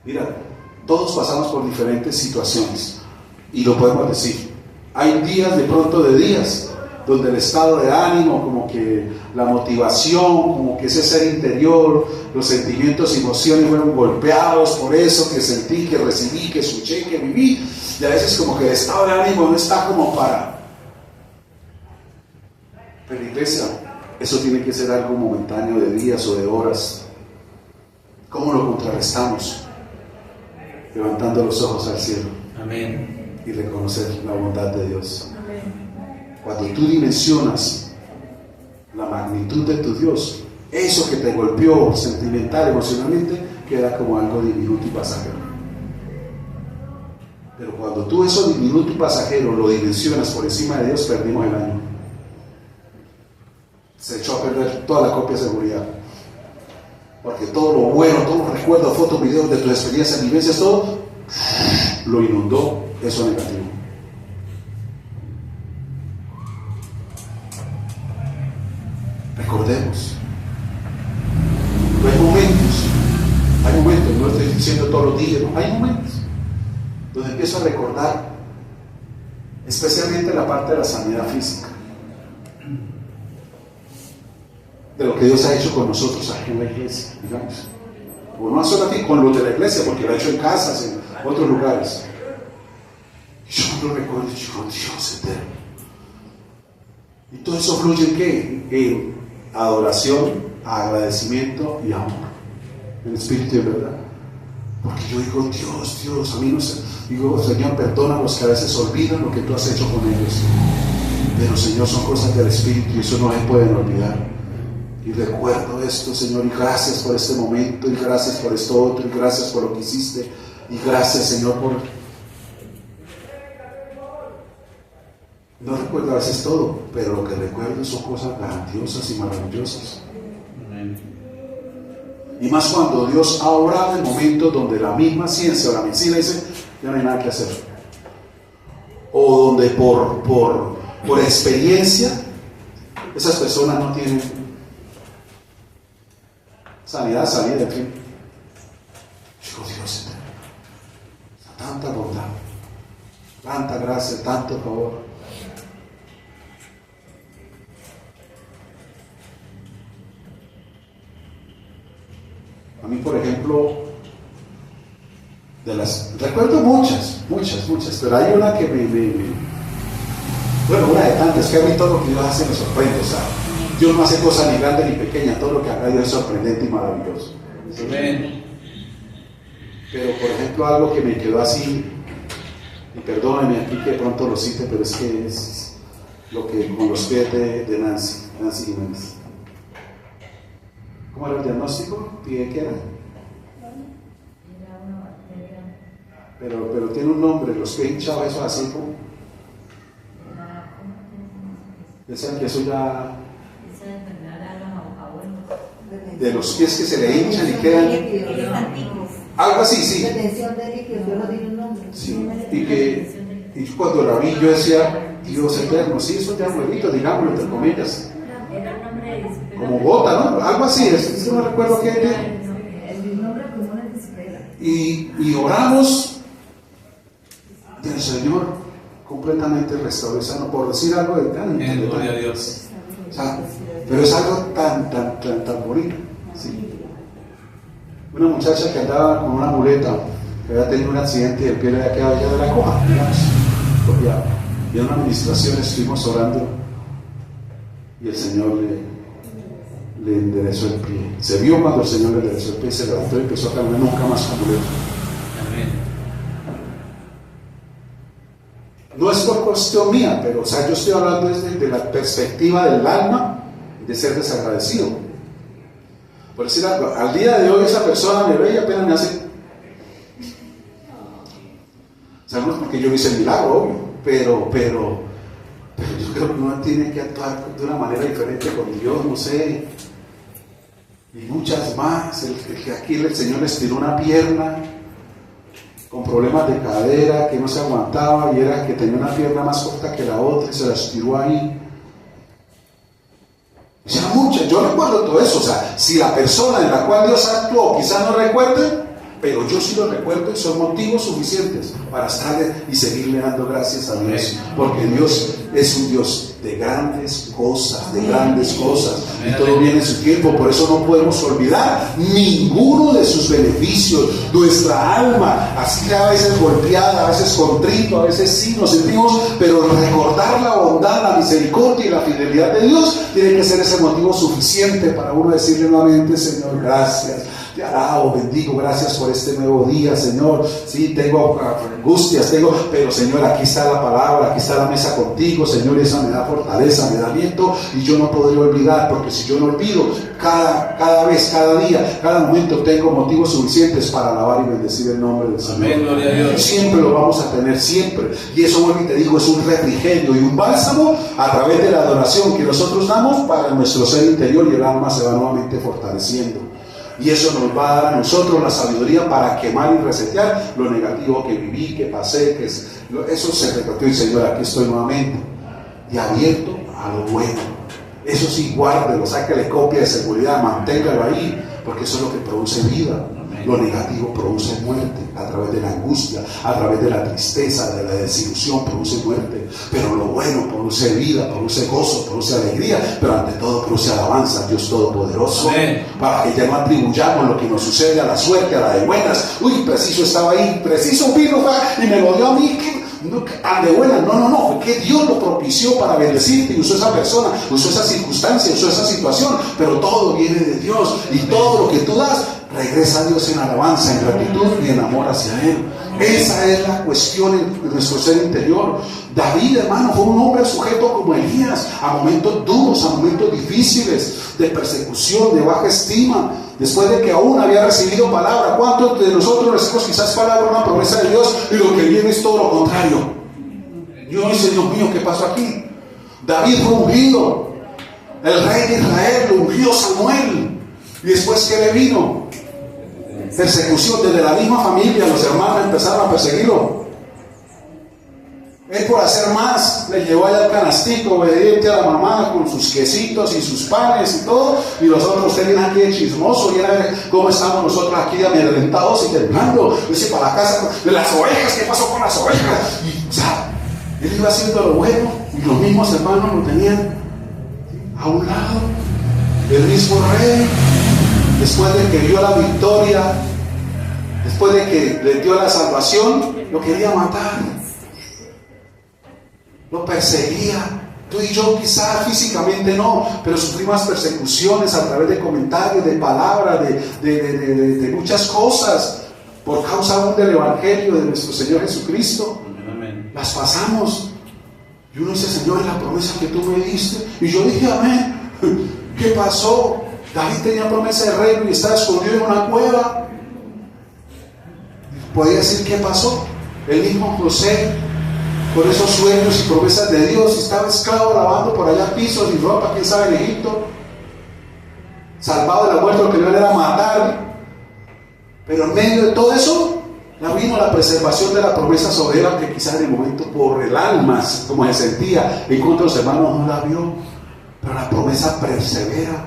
Mira, todos pasamos por diferentes situaciones y lo podemos decir. Hay días, de pronto de días, donde el estado de ánimo, como que la motivación, como que ese ser interior, los sentimientos y emociones fueron golpeados por eso que sentí, que recibí, que escuché, que viví. Y a veces como que el estado de ánimo no está como para... Pero iglesia, eso tiene que ser algo momentáneo de días o de horas. ¿Cómo lo contrarrestamos? Levantando los ojos al cielo. Amén. Y reconocer la bondad de Dios. Amén. Cuando tú dimensionas la magnitud de tu Dios, eso que te golpeó sentimental, emocionalmente, queda como algo diminuto y pasajero. Pero cuando tú eso diminuto y pasajero lo dimensionas por encima de Dios, perdimos el año. Se echó a perder toda la copia de seguridad. Porque todo lo bueno, todos los recuerdos, fotos, videos de tus experiencias, vivencias, todo lo inundó eso negativo. Recordemos. Hay momentos, no estoy diciendo todos los días, no, hay momentos donde empiezo a recordar, especialmente la parte de la sanidad física, de lo que Dios ha hecho con nosotros aquí en la iglesia, digamos. O no solo aquí con los de la iglesia, porque lo ha hecho en casas, en otros lugares. Y yo lo recuerdo y digo, Dios eterno. Y todo eso fluye en ¿qué? En adoración, agradecimiento y amor. En espíritu y en verdad. Porque yo digo, Dios, a mí no sé. Digo, Señor, perdona a los que a veces olvidan lo que tú has hecho con ellos. Pero, Señor, son cosas del espíritu y eso no se pueden olvidar. Y recuerdo esto, Señor, y gracias por este momento, y gracias por esto otro, y gracias por lo que hiciste, y gracias, Señor, por... No recuerdo a veces todo, pero lo que recuerdo son cosas grandiosas y maravillosas. Amén. Y más cuando Dios ha obrado en momentos donde la misma ciencia o la medicina dice, ya no hay nada que hacer. O donde por por experiencia, esas personas no tienen sanidad, salida, en fin. Digo, Dios, tanta bondad, tanta gracia, tanto favor. A mí, por ejemplo, recuerdo muchas, pero hay una que bueno, una de tantas, que a mí todo lo que Dios hace me sorprende, o sea, Dios no hace cosas ni grandes ni pequeñas, todo lo que haga Dios es sorprendente y maravilloso. Amén. Pero, por ejemplo, algo que me quedó así, y perdónenme aquí que de pronto lo cite, pero es que es lo que con los pies de Nancy Jiménez. ¿Cómo era el diagnóstico? ¿Pie qué era? Pero tiene un nombre, los pies hinchados, eso así como. Decían que eso ya. De los pies que se le hinchan y quedan. Algo así, sí. Retención de líquidos, pero no tiene un nombre. Sí. Y cuando la vi, yo decía, Dios eterno, sí, eso ya nuevito, digámoslo entre comillas. Como gota, ¿no? Algo así, es que no recuerdo qué era. El nombre común es discreta. Y oramos, y el Señor completamente restauró, sano, por decir algo de tan. Gloria a Dios. O sea, pero es algo tan bonito. ¿Sí? Una muchacha que andaba con una muleta, que había tenido un accidente y el pie le había quedado ya de la coja, digamos, copiado. Y en una administración estuvimos orando y el Señor le enderezó el pie. Se vio cuando el Señor le enderezó el pie, se levantó y empezó a caminar nunca más con muleta. Amén. No es por cuestión mía, pero o sea, yo estoy hablando desde la perspectiva del alma de ser desagradecido. Por decir algo, al día de hoy esa persona me ve y apenas me hace. Sabemos porque yo hice el milagro, obvio, pero yo creo que uno tiene que actuar de una manera diferente con Dios, no sé. Y muchas más. Aquí el Señor les tiró una pierna con problemas de cadera, que no se aguantaba y era que tenía una pierna más corta que la otra y se la estiró ahí. O sea, yo recuerdo todo eso. O sea, si la persona en la cual Dios actuó quizás no recuerde, pero yo sí lo recuerdo y son motivos suficientes para estarle y seguirle dando gracias a Dios, porque Dios es un Dios de grandes cosas, y todo viene en su tiempo. Por eso no podemos olvidar ninguno de sus beneficios. Nuestra alma, así a veces golpeada, a veces contrito, a veces sí nos sentimos, pero recordar la bondad, la misericordia y la fidelidad de Dios tiene que ser ese motivo suficiente para uno decirle nuevamente: Señor, gracias. Te alabo, bendigo, gracias por este nuevo día, Señor. Sí, tengo angustias, pero Señor, aquí está la palabra, aquí está la mesa contigo, Señor, y esa me da fortaleza, me da aliento, y yo no podría olvidar, porque si yo no olvido, cada vez, cada día, cada momento tengo motivos suficientes para alabar y bendecir el nombre del Señor. Amén, gloria a Dios. Siempre lo vamos a tener, siempre. Y eso, vuelvo y te digo, es un refrigerio y un bálsamo a través de la adoración que nosotros damos para nuestro ser interior, y el alma se va nuevamente fortaleciendo. Y eso nos va a dar a nosotros la sabiduría para quemar y resetear lo negativo que viví, que pasé, eso se repitió. Y Señor, aquí estoy nuevamente y abierto a lo bueno. Eso sí, guárdelo, sáquele copia de seguridad, manténgalo ahí, porque eso es lo que produce vida. Lo negativo produce muerte a través de la angustia, a través de la tristeza, de la desilusión, produce muerte. Pero lo bueno produce vida, produce gozo, produce alegría, pero ante todo produce alabanza al Dios Todopoderoso. Amén. Para que ya no atribuyamos lo que nos sucede a la suerte, a la de buenas. Uy, preciso estaba ahí, preciso vino y me lo dio a mí. No, de buena, no, fue que Dios lo propició para bendecirte y usó esa persona, usó esa circunstancia, usó esa situación, pero todo viene de Dios, y todo lo que tú das regresa a Dios en alabanza, en gratitud y en amor hacia Él. Esa es la cuestión en nuestro ser interior. David, hermano, fue un hombre sujeto como Elías a momentos duros, a momentos difíciles, de persecución, de baja estima, después de que aún había recibido palabra. ¿Cuántos de nosotros recibimos quizás palabra, una promesa de Dios, y lo que viene es todo lo contrario? Yo dice: Dios mío, ¿qué pasó aquí? David fue ungido, el rey de Israel lo ungió Samuel, y después ¿qué le vino? Persecución. Desde la misma familia los hermanos empezaron a perseguirlo. Él por hacer más le llevó allá al canastico obediente a la mamá con sus quesitos y sus panes y todo, y nosotros, usted viene aquí de chismoso, viene a ver cómo estamos nosotros aquí amedrentados y temblando, dice para la casa, de las ovejas, ¿qué pasó con las ovejas? Y, o sea, él iba haciendo lo bueno, y los mismos hermanos lo tenían a un lado. El mismo rey, después de que vio la victoria, después de que le dio la salvación, lo quería matar. Lo perseguía. Tú y yo quizás físicamente no, pero sufrimos persecuciones a través de comentarios, de palabras, de muchas cosas, por causa aún del Evangelio de nuestro Señor Jesucristo. Amén. Las pasamos. Y uno dice, Señor, es la promesa que tú me diste. Y yo dije, amén. ¿Qué pasó? David tenía promesa de reino y estaba escondido en una cueva. Podía decir, ¿qué pasó? El mismo José, con esos sueños y promesas de Dios, estaba esclavo lavando por allá pisos y ropa, quién sabe, en Egipto, salvado de la muerte, lo que no era matar. Pero en medio de todo eso, ya vino la preservación de la promesa sobre él, que quizás en el momento por el alma, como se sentía en contra de los hermanos, no la vio, pero la promesa persevera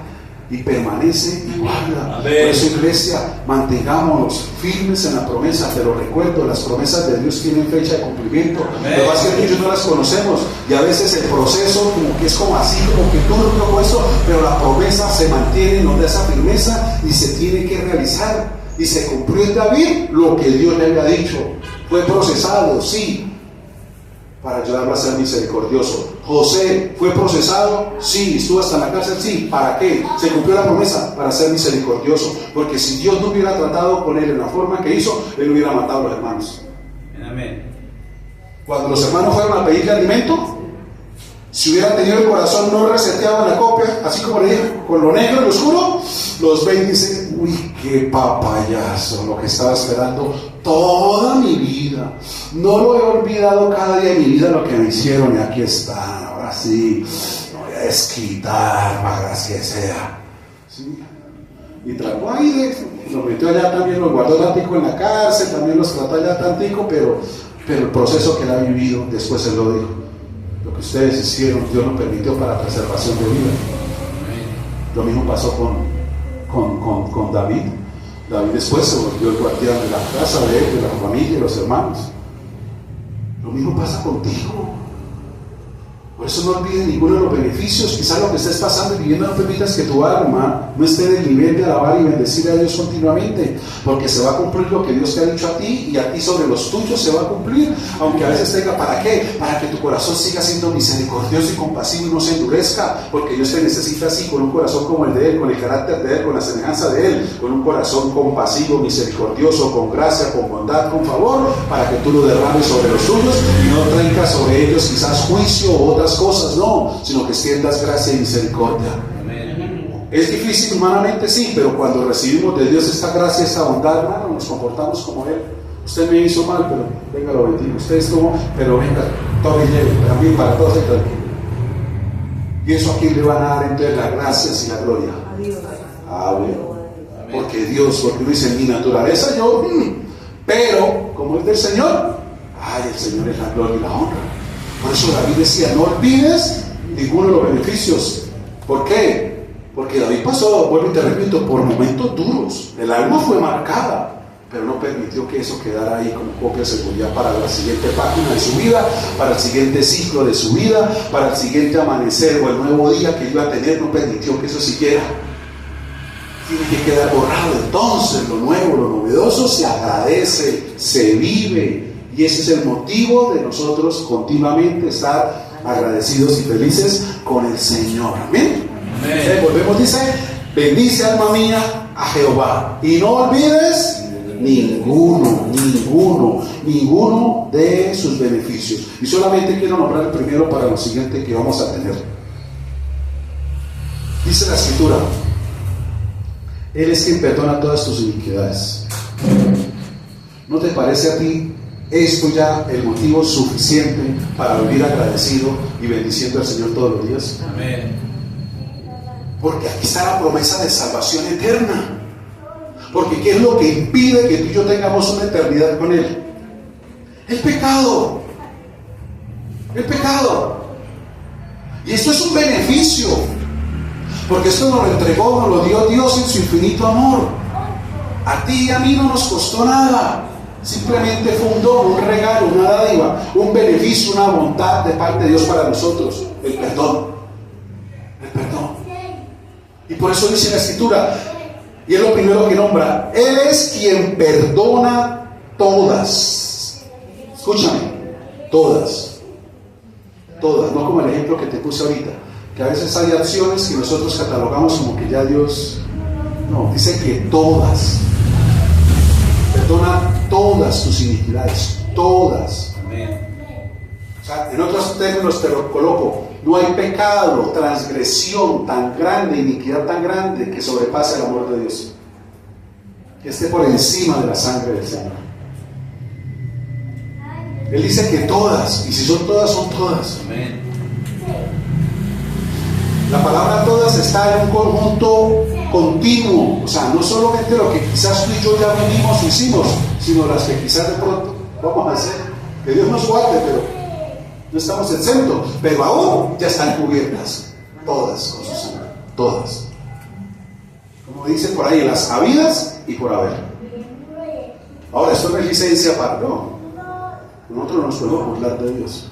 y permanece y guarda. Por eso, iglesia, mantengámonos firmes en la promesa, pero recuerdo, las promesas de Dios tienen fecha de cumplimiento. Lo que pasa es que ellos no las conocemos, y a veces el proceso como que es como así, como que turbio como eso, pero la promesa se mantiene, nos da esa firmeza y se tiene que realizar. Y se cumplió en David lo que Dios le había dicho. Fue procesado, sí, para ayudarlo a ser misericordioso. José fue procesado, sí. Estuvo hasta en la cárcel, sí. ¿Para qué? Se cumplió la promesa, para ser misericordioso. Porque si Dios no hubiera tratado con él en la forma que hizo, él hubiera matado a los hermanos. Amén. Cuando los hermanos fueron a pedirle alimento, si hubieran tenido el corazón no reseteado en la copia, así como le dije, con lo negro y lo oscuro, los ven y dicen, uy, qué papayazo, lo que estaba esperando toda mi vida. No lo he olvidado cada día de mi vida lo que me hicieron, y aquí están, ahora sí, no voy a desquitar, más que sea. ¿Sí? Y trató ahí, lo metió allá también, lo guardó tantico en la cárcel, también los trató allá tantico, pero el proceso que él ha vivido, después él lo dijo. Lo que ustedes hicieron, Dios lo permitió para preservación de vida. Lo mismo pasó con David. David después se volvió el guardián de la casa de él, de la familia, de los hermanos. Lo mismo pasa contigo. Por eso no olvides ninguno de los beneficios. Quizás lo que estés pasando y viviendo no permitas que tu alma no esté en el nivel de alabar y bendecir a Dios continuamente, porque se va a cumplir lo que Dios te ha dicho a ti, y a ti sobre los tuyos se va a cumplir, aunque a veces tenga, ¿para qué? Para que tu corazón siga siendo misericordioso y compasivo y no se endurezca, porque Dios te necesita así, con un corazón como el de Él, con el carácter de Él, con la semejanza de Él, con un corazón compasivo, misericordioso, con gracia, con bondad, con favor, para que tú lo derrames sobre los tuyos y no traigas sobre ellos quizás juicio o otras cosas, no, sino que extiendas gracia y misericordia. Amén. Es difícil humanamente, sí, pero cuando recibimos de Dios esta gracia, esta bondad, hermano, nos comportamos como Él. Usted me hizo mal, pero venga, lo bendigo. Usted estuvo, pero venga, tome y lleve, también para todos y tal. Y eso aquí le van a dar entonces las gracias y la gloria. Ah, bueno. Porque Dios, porque uno dice, mi naturaleza yo, pero como es del Señor, ay, el Señor es la gloria y la honra. Por eso David decía, no olvides ninguno de los beneficios. ¿Por qué? Porque David pasó, vuelvo y te repito, por momentos duros. El alma fue marcada, pero no permitió que eso quedara ahí como copia de seguridad para la siguiente página de su vida, para el siguiente ciclo de su vida, para el siguiente amanecer o el nuevo día que iba a tener. No permitió que eso siguiera. Tiene que quedar borrado. Entonces lo nuevo, lo novedoso se agradece, se vive. Y ese es el motivo de nosotros continuamente estar agradecidos y felices con el Señor. Amén. Entonces, volvemos, dice, bendice alma mía a Jehová y no olvides ninguno de sus beneficios. Y solamente quiero nombrar el primero para lo siguiente que vamos a tener. Dice la Escritura, Él es quien perdona todas tus iniquidades. ¿No te parece a ti esto ya el motivo suficiente para vivir agradecido y bendiciendo al Señor todos los días? Amén. Porque aquí está la promesa de salvación eterna. Porque ¿qué es lo que impide que tú y yo tengamos una eternidad con Él? El pecado. El pecado. Y esto es un beneficio, porque esto nos lo entregó, nos lo dio Dios en su infinito amor. A ti y a mí no nos costó nada. Simplemente fue un don, un regalo, una dádiva, un beneficio, una bondad de parte de Dios para nosotros. El perdón. El perdón. Y por eso dice la Escritura, y es lo primero que nombra, Él es quien perdona todas. Escúchame, todas. Todas, no como el ejemplo que te puse ahorita, que a veces hay acciones que nosotros catalogamos como que ya Dios, no, dice que todas. Perdona todas tus iniquidades, todas. Amén. O sea, en otros términos te lo coloco, no hay pecado, transgresión tan grande, iniquidad tan grande que sobrepase el amor de Dios, que esté por encima de la sangre del Señor. Él dice que todas, y si son todas, son todas. Amén. La palabra todas está en un conjunto continuo, o sea, no solamente lo que quizás tú y yo ya vivimos o hicimos, sino las que quizás de pronto vamos a hacer. Que Dios nos guarde, pero no estamos exentos, pero aún ya están cubiertas, todas con su sangre, todas. Como dice por ahí, las habidas y por haber. Ahora, esto no es licencia para, no. Nosotros nos podemos burlar de Dios,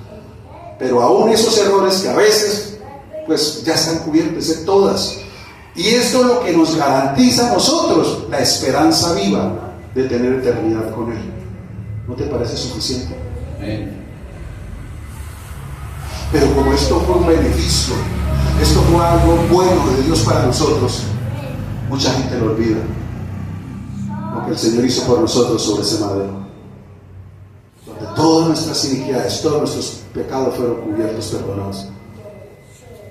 pero aún esos errores que a veces pues ya están cubiertos de todas, y esto es lo que nos garantiza a nosotros la esperanza viva de tener eternidad con Él. ¿No te parece suficiente? Amén. Pero como esto fue un beneficio, esto fue algo bueno de Dios para nosotros, mucha gente lo olvida, lo que el Señor hizo por nosotros sobre ese madero. Todas nuestras iniquidades, todos nuestros pecados fueron cubiertos, perdonados.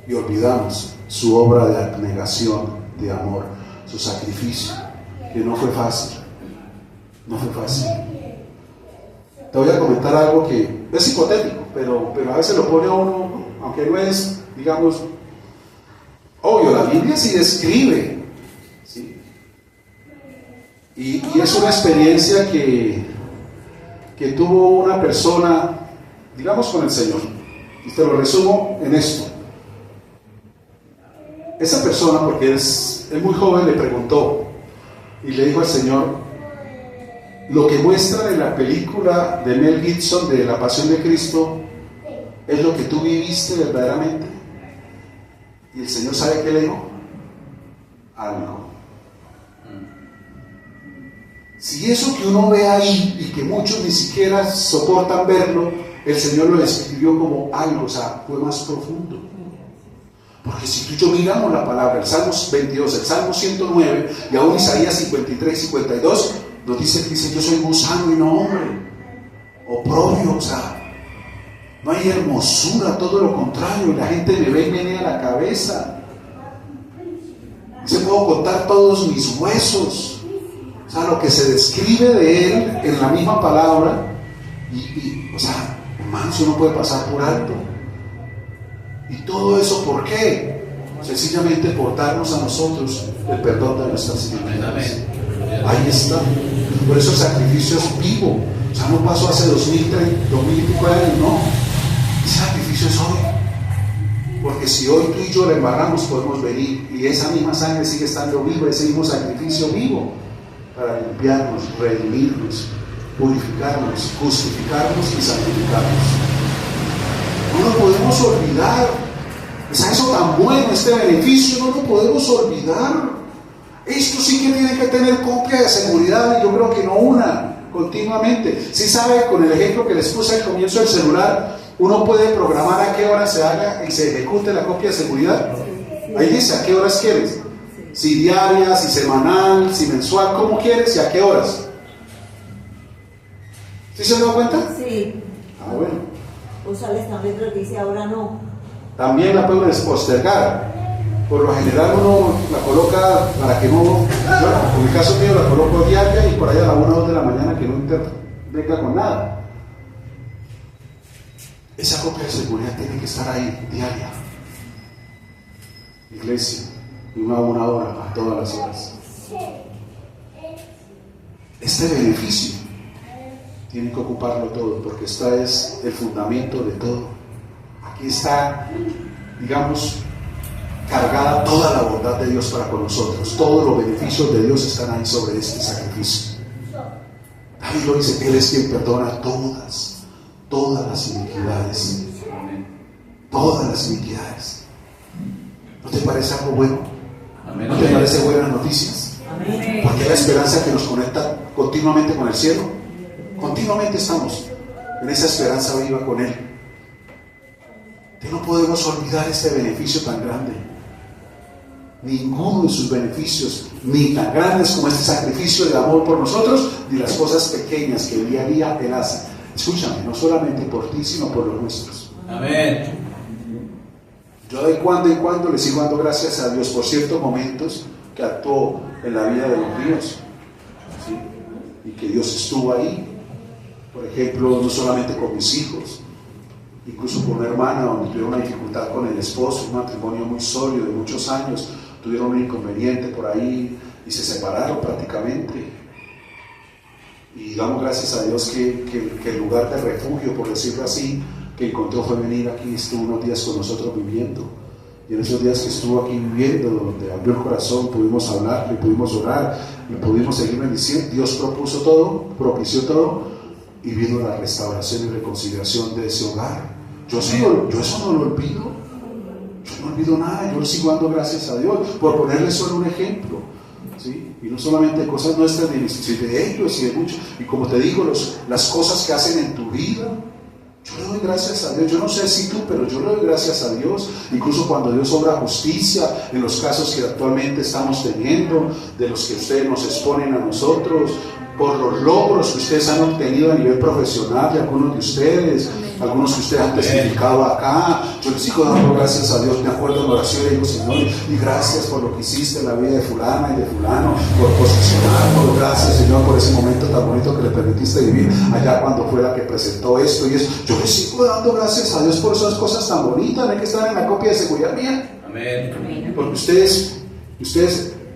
Y olvidamos su obra de abnegación, de amor, su sacrificio, que no fue fácil. No fue fácil. Te voy a comentar algo que es hipotético, pero a veces lo pone a uno, aunque no es, digamos, obvio, la Biblia sí describe, ¿sí? Y es una experiencia que tuvo una persona, digamos, con el Señor. Y te lo resumo en esto. Esa persona, porque es muy joven, le preguntó y le dijo al Señor: lo que muestran en la película de Mel Gibson de La Pasión de Cristo, ¿es lo que tú viviste verdaderamente? Y el Señor, ¿sabe qué le dijo? Algo. Si eso que uno ve ahí y que muchos ni siquiera soportan verlo, el Señor lo describió como algo, o sea, fue más profundo. Porque si tú y yo miramos la palabra, el Salmo 22, el Salmo 109 y aún Isaías 53 y 52, nos dice que dice: yo soy gusano y no hombre, oprobio, o sea, no hay hermosura, todo lo contrario, la gente me ve y me menea la cabeza. Dice: puedo contar todos mis huesos. O sea, lo que se describe de él en la misma palabra, o sea, manso, no puede pasar por alto. Y todo eso, ¿por qué? Sencillamente por darnos a nosotros el perdón de nuestras iniquidades. Ahí está. Por eso el sacrificio es vivo. O sea, no pasó hace 2000 y pico años, no. El sacrificio es hoy. Porque si hoy tú y yo le embarramos, podemos venir y esa misma sangre sigue estando viva, ese mismo sacrificio vivo, para limpiarnos, redimirnos, purificarnos, justificarnos y santificarnos. No lo podemos olvidar. Es eso tan bueno, este beneficio, no lo podemos olvidar. Esto sí que tiene que tener copia de seguridad, y yo creo que no una, continuamente. Si sabe, con el ejemplo que les puse al comienzo del celular, uno puede programar a qué hora se haga y se ejecute la copia de seguridad. Ahí dice a qué horas quieres. Si diaria, si semanal, si mensual, ¿cómo quieres y a qué horas? ¿Sí se han dado cuenta? Sí. Ah, bueno. Usa el estamento que dice ahora no. También la pueden postergar. Por lo general uno la coloca para que no, yo en mi caso mío la coloco diaria y por ahí a la 1 o 2 de la mañana que no intervenga con nada. Esa copia de seguridad tiene que estar ahí diaria. Iglesia, y una hora a todas las horas. Este beneficio tiene que ocuparlo todo, porque esta es el fundamento de todo. aquí está, digamos, cargada toda la bondad de Dios para con nosotros. Todos los beneficios de Dios están ahí sobre este sacrificio. David lo dice, Él es quien perdona todas las iniquidades. Todas las iniquidades. ¿No te parece algo bueno? ¿No te parece buenas noticias? Porque es la esperanza que nos conecta continuamente con el cielo. Continuamente estamos en esa esperanza viva con Él. Que no podemos olvidar este beneficio tan grande. Ninguno de sus beneficios, ni tan grandes como este sacrificio de amor por nosotros, ni las cosas pequeñas que día a día Él hace. Escúchame, no solamente por ti, sino por los nuestros. Amén. Yo de cuando en cuando le sigo dando gracias a Dios por ciertos momentos que actuó en la vida de los míos, ¿sí? Y que Dios estuvo ahí. Por ejemplo, no solamente con mis hijos, incluso con una hermana donde tuvieron una dificultad con el esposo, un matrimonio muy sólido de muchos años, tuvieron un inconveniente por ahí y se separaron prácticamente. Y damos gracias a Dios que el lugar de refugio, por decirlo así, que encontró fue venir aquí, estuvo unos días con nosotros viviendo. Y en esos días que estuvo aquí viviendo, donde abrió el corazón, pudimos hablar, le pudimos orar, le pudimos seguir bendiciendo. Dios propuso todo, propició todo, y vino la restauración y reconciliación de ese hogar. Yo eso no lo olvido. Yo no olvido nada, yo sigo dando gracias a Dios por ponerle solo un ejemplo, ¿sí? Y no solamente cosas nuestras, sino de ellos y de muchos. Y como te digo, las cosas que hacen en tu vida, yo le doy gracias a Dios. Yo no sé si tú, pero yo le doy gracias a Dios. Incluso cuando Dios obra justicia en los casos que actualmente estamos teniendo, de los que ustedes nos exponen a nosotros, por los logros que ustedes han obtenido a nivel profesional de algunos de ustedes, algunos que ustedes han testificado acá. Yo les sigo dando gracias a Dios. Me acuerdo en oración y digo, Señor, y gracias por lo que hiciste en la vida de fulana y de fulano, por posicionarnos. Gracias, Señor, por ese momento tan bonito que le permitiste vivir allá cuando fue la que presentó esto y eso. Yo les sigo dando gracias a Dios por esas cosas tan bonitas. No hay que estar en la copia de seguridad mía. Amén. Porque ustedes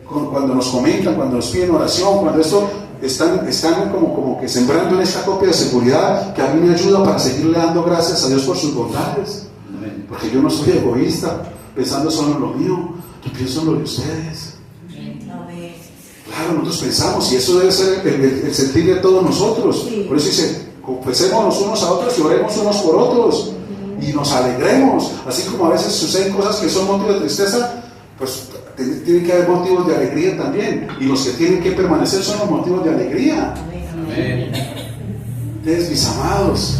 cuando nos comentan, cuando nos piden oración, cuando esto están como que sembrando en esta copia de seguridad que a mí me ayuda para seguirle dando gracias a Dios por sus bondades. Amén. Porque yo no soy egoísta pensando solo en lo mío, yo pienso en lo de ustedes. Claro, nosotros pensamos, y eso debe ser el sentir de todos nosotros. Por eso dice, confesémonos unos a otros y oremos unos por otros y nos alegremos. Así como a veces suceden cosas que son motivos de tristeza, pues tienen que haber motivos de alegría también, y los que tienen que permanecer son los motivos de alegría. Amén. Ustedes, mis amados,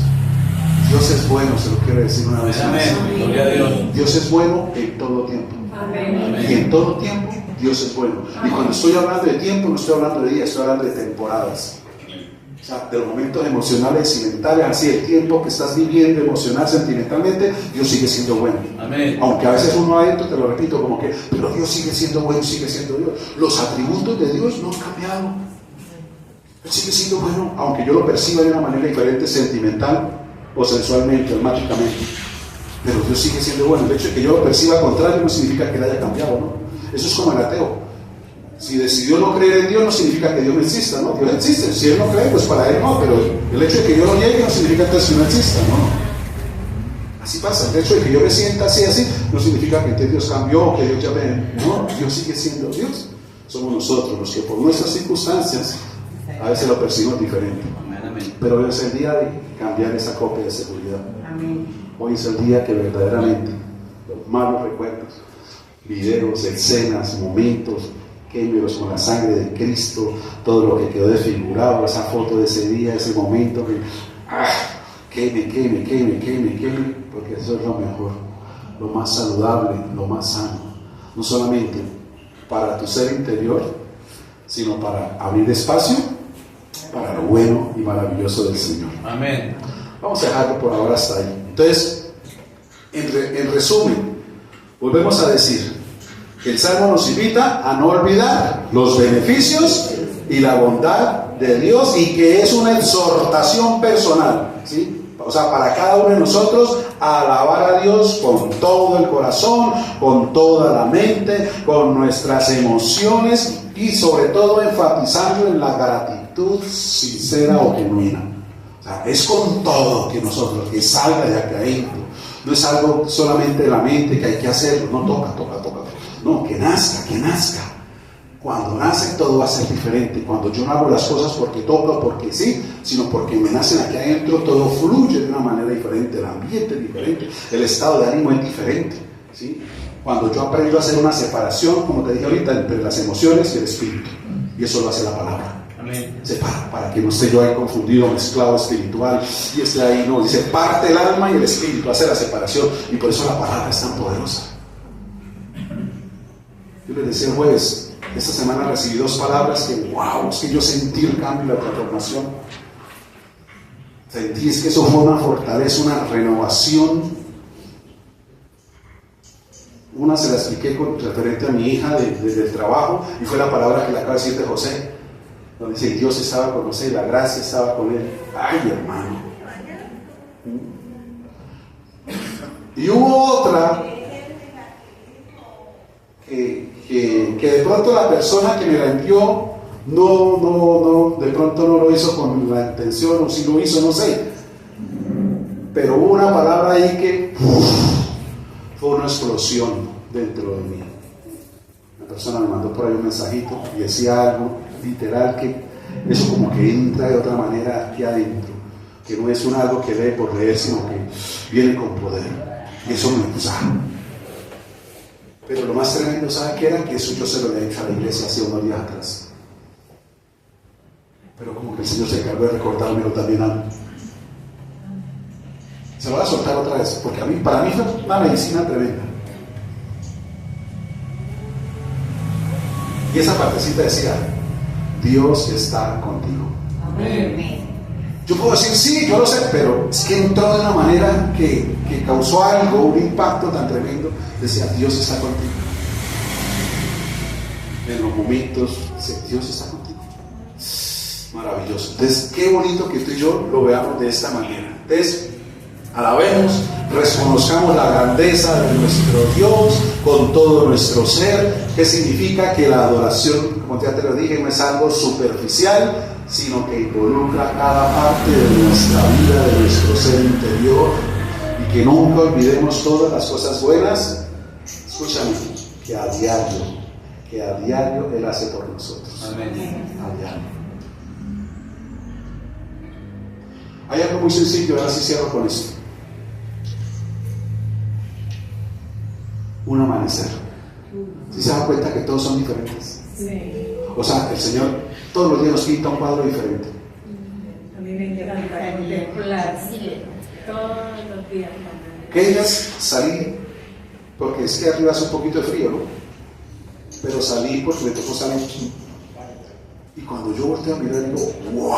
Dios es bueno, se lo quiero decir una vez más. Amén. Gloria a Dios. Dios es bueno en todo tiempo. Amén. Y en todo tiempo Dios es bueno. Y cuando estoy hablando de tiempo, no estoy hablando de días, estoy hablando de temporadas. O sea, de los momentos emocionales, sentimentales, así el tiempo que estás viviendo emocional, sentimentalmente, Dios sigue siendo bueno. Amén. Aunque a veces uno adentro, te lo repito, como que, pero Dios sigue siendo bueno, sigue siendo Dios. Los atributos de Dios no han cambiado. Él sigue siendo bueno, aunque yo lo perciba de una manera diferente, sentimental o sensualmente, almáticamente. Pero Dios sigue siendo bueno. El hecho de que yo lo perciba contrario no significa que Él haya cambiado, ¿no? Eso es como el ateo. Si decidió no creer en Dios, no significa que Dios no exista, ¿no? Dios existe. Si él no cree, pues para él no, pero el hecho de que yo no llegue no significa entonces que no exista, ¿no? Así pasa. El hecho de que yo me sienta así, no significa que Dios cambió o que Dios ya me... No, Dios sigue siendo Dios. Somos nosotros los que por nuestras circunstancias a veces lo percibimos diferente. Amén. Pero hoy es el día de cambiar esa copia de seguridad. Hoy es el día que verdaderamente los malos recuerdos, videos, escenas, momentos, quémelos con la sangre de Cristo, todo lo que quedó desfigurado, esa foto de ese día, ese momento, queme, porque eso es lo mejor, lo más saludable, lo más sano, no solamente para tu ser interior, sino para abrir espacio para lo bueno y maravilloso del Señor. Amén. Vamos a dejarlo por ahora hasta ahí. Entonces, en resumen, volvemos a decir, el Salmo nos invita a no olvidar los beneficios y la bondad de Dios, y que es una exhortación personal, ¿sí? O sea, para cada uno de nosotros, a alabar a Dios con todo el corazón, con toda la mente, con nuestras emociones, y sobre todo enfatizando en la gratitud sincera o genuina. O sea, es con todo que nosotros, que salga de acá adentro. no es algo solamente de la mente que hay que hacerlo, no, toca. No, que nazca. Cuando nace todo va a ser diferente. Cuando yo no hago las cosas porque toca o porque sí, sino porque me nacen aquí adentro, todo fluye de una manera diferente, el ambiente es diferente, el estado de ánimo es diferente, ¿sí? Cuando yo aprendo a hacer una separación, como te dije ahorita, entre las emociones y el espíritu, y eso lo hace la palabra. Amén. Separa, para que no esté yo ahí confundido, mezclado espiritual, y esté ahí, no, dice, parte el alma y el espíritu, hace la separación, y por eso la palabra es tan poderosa. Yo les decía el jueves, esta semana recibí 2 palabras que, wow, es que yo sentí el cambio y la transformación. Sentí es que eso fue una fortaleza, una renovación. Una se la expliqué con referente a mi hija desde el trabajo, y fue la palabra que le acaba de decir de José, donde dice, Dios estaba con José, la gracia estaba con él. Ay, hermano. Y hubo otra que de pronto la persona que me la envió no, de pronto no lo hizo con la intención, o si lo hizo, no sé, pero hubo una palabra ahí que fue una explosión dentro de mí. La persona me mandó por ahí un mensajito y decía algo literal, que eso como que entra de otra manera aquí adentro, que no es algo que lee por leer, sino que viene con poder, y eso me puso. Pero lo más tremendo, ¿sabe qué era? Que eso yo se lo había dicho a la iglesia hace unos días atrás. Pero como que el Señor se encargó de recordármelo también a mí. Se lo voy a soltar otra vez, porque para mí fue una medicina tremenda. Y esa partecita decía, Dios está contigo. Amén. Yo puedo decir, sí, yo lo sé, pero es que entró de una manera que causó algo, un impacto tan tremendo. Decía, Dios está contigo. En los momentos, dice, Dios está contigo. Maravilloso. Entonces, qué bonito que tú y yo lo veamos de esta manera. Entonces, alabemos, reconozcamos la grandeza de nuestro Dios con todo nuestro ser, que significa que la adoración, como ya te lo dije, no es algo superficial, sino que involucra cada parte de nuestra vida, de nuestro ser interior, y que nunca olvidemos todas las cosas buenas. Escúchame, que a diario Él hace por nosotros. Amén. A diario. Hay algo muy sencillo, ahora sí cierro con esto. Un amanecer. ¿Sí se dan cuenta que todos son diferentes? Sí. O sea, el Señor todos los días nos pinta un cuadro diferente. A mí me encanta contemplar todos los días. Que ellas salí, porque es que arriba hace un poquito de frío, ¿no? Pero salí porque me tocó salir. Y cuando yo volteo a mirar, digo, ¡wow!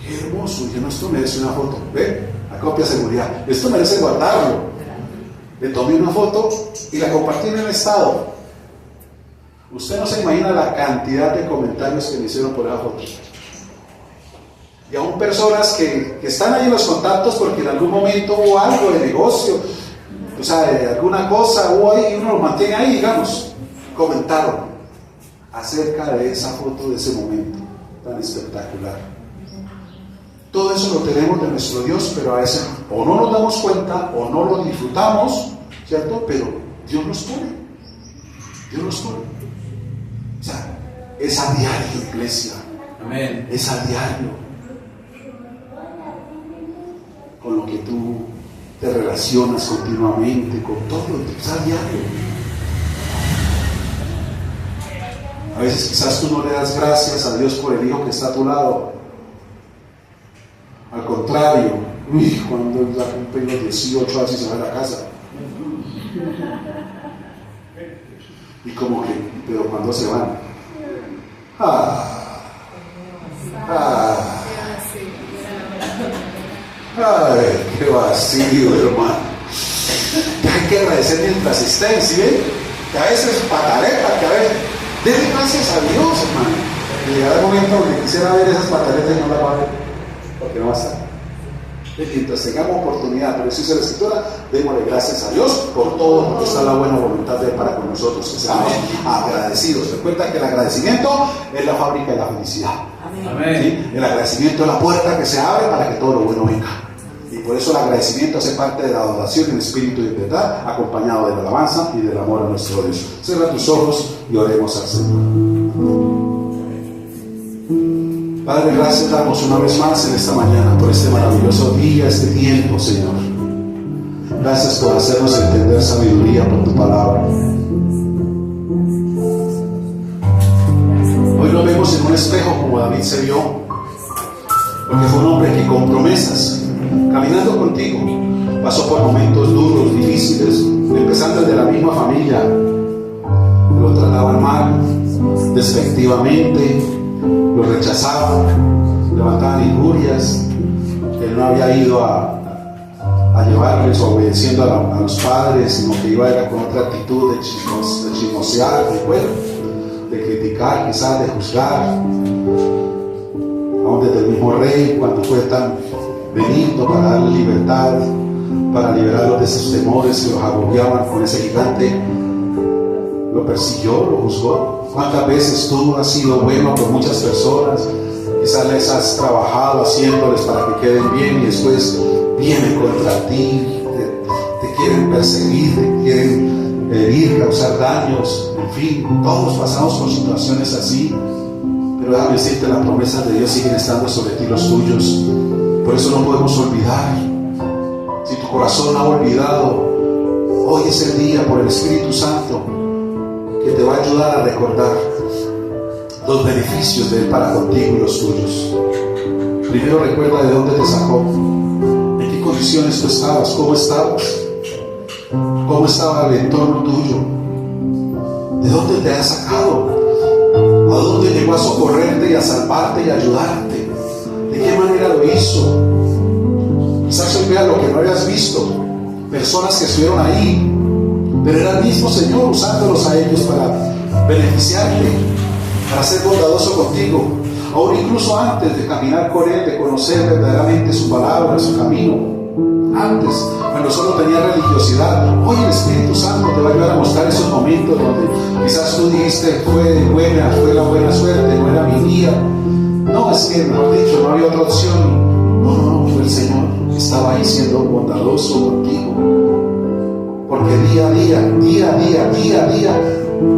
¡Qué hermoso! Y yo, no, esto merece una foto. ¿Ve? La copia de seguridad. Esto merece guardarlo. Le tomé una foto y la compartí en el estado. Usted no se imagina la cantidad de comentarios que me hicieron por esa foto. Y aún personas que están ahí en los contactos porque en algún momento hubo algo de negocio, o sea, de alguna cosa hubo ahí y uno lo mantiene ahí, digamos, comentaron acerca de esa foto, de ese momento tan espectacular. Todo eso lo tenemos de nuestro Dios, pero a veces o no nos damos cuenta o no lo disfrutamos, ¿cierto? Pero Dios nos pone. Dios nos pone. O sea, es a diario, iglesia. Amén. Es a diario. Con lo que tú te relacionas continuamente, con todo, es a diario. A veces quizás tú no le das gracias a Dios por el hijo que está a tu lado. Al contrario, cuando ya cumple los 18 años y se va a la casa. Y como que, pero cuando se van, ay, qué vacío, hermano. Hay que agradecer mientras estén, ¿sí ven? Que a veces pataletas, que a veces denle gracias a Dios, hermano. Y llegará el momento donde quisiera ver esas pataletas y no las va a ver, porque no va a estar. Mientras tengamos oportunidad, pero dice la Escritura, démosle gracias a Dios por todo, porque está la buena voluntad de Él para con nosotros, que seamos agradecidos. Recuerda que el agradecimiento es la fábrica de la felicidad. Amén. ¿Sí? El agradecimiento es la puerta que se abre para que todo lo bueno venga. Y por eso el agradecimiento hace parte de la adoración en espíritu y en verdad, acompañado de la alabanza y del amor a nuestro Dios. Cierra tus ojos y oremos al Señor. Padre, gracias damos una vez más en esta mañana por este maravilloso día, este tiempo, Señor. Gracias por hacernos entender sabiduría por tu palabra. Hoy lo vemos en un espejo como David se vio, porque fue un hombre que con promesas, caminando contigo, pasó por momentos duros, difíciles, empezando desde la misma familia. Lo trataban mal, despectivamente, lo rechazaban, levantaban injurias. Él no había ido a llevarles o obedeciendo a los padres, sino que iba con otra actitud de chismosear, de criticar, quizás de juzgar. Aún desde el mismo rey, cuando fue tan benigno para darle libertad, para liberarlos de esos temores que los agobiaban con ese gigante, lo persiguió, lo juzgó. ¿Cuántas veces tú has sido bueno con muchas personas? Quizás les has trabajado haciéndoles para que queden bien y después vienen contra ti, te quieren perseguir, te quieren herir, causar daños. En fin, todos pasamos por situaciones así. Pero déjame decirte, las promesas de Dios siguen estando sobre ti, los tuyos. Por eso no podemos olvidar. Si tu corazón ha olvidado, hoy es el día por el Espíritu Santo que te va a ayudar a recordar los beneficios de Él para contigo y los tuyos. Primero recuerda de dónde te sacó, en qué condiciones tú estabas, cómo estaba el entorno tuyo, de dónde te ha sacado, a dónde llegó a socorrerte y a salvarte y a ayudarte, de qué manera lo hizo. Quizás hoy veas lo que no habías visto, personas que estuvieron ahí, pero era el mismo Señor usándolos a ellos para beneficiarte, para ser bondadoso contigo. Ahora, incluso antes de caminar con Él, de conocer verdaderamente su palabra, su camino, antes, cuando solo tenía religiosidad, hoy el Espíritu Santo te va a ayudar a mostrar esos momentos donde quizás tú dijiste, fue la buena suerte, no era mi día. No, es que, mejor dicho, no había otra opción. No, fue el Señor que estaba ahí siendo bondadoso contigo. Porque día a día,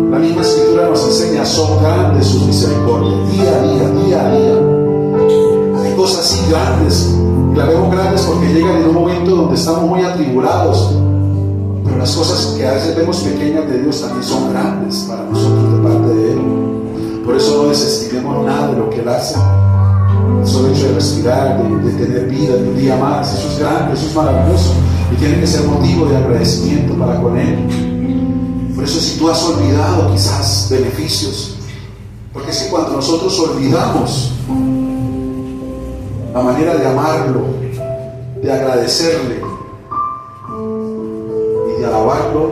la misma Escritura nos enseña, son grandes sus misericordias. Día a día. Hay cosas así grandes, y las vemos grandes porque llegan en un momento donde estamos muy atribulados. Pero las cosas que a veces vemos pequeñas de Dios también son grandes para nosotros de parte de Él. Por eso no desestimemos nada de lo que Él hace. El solo hecho de respirar, de tener vida, de un día más, eso es grande, eso es maravilloso. Y tiene que ser motivo de agradecimiento para con Él. Por eso, si tú has olvidado quizás beneficios, porque es que cuando nosotros olvidamos la manera de amarlo, de agradecerle y de alabarlo,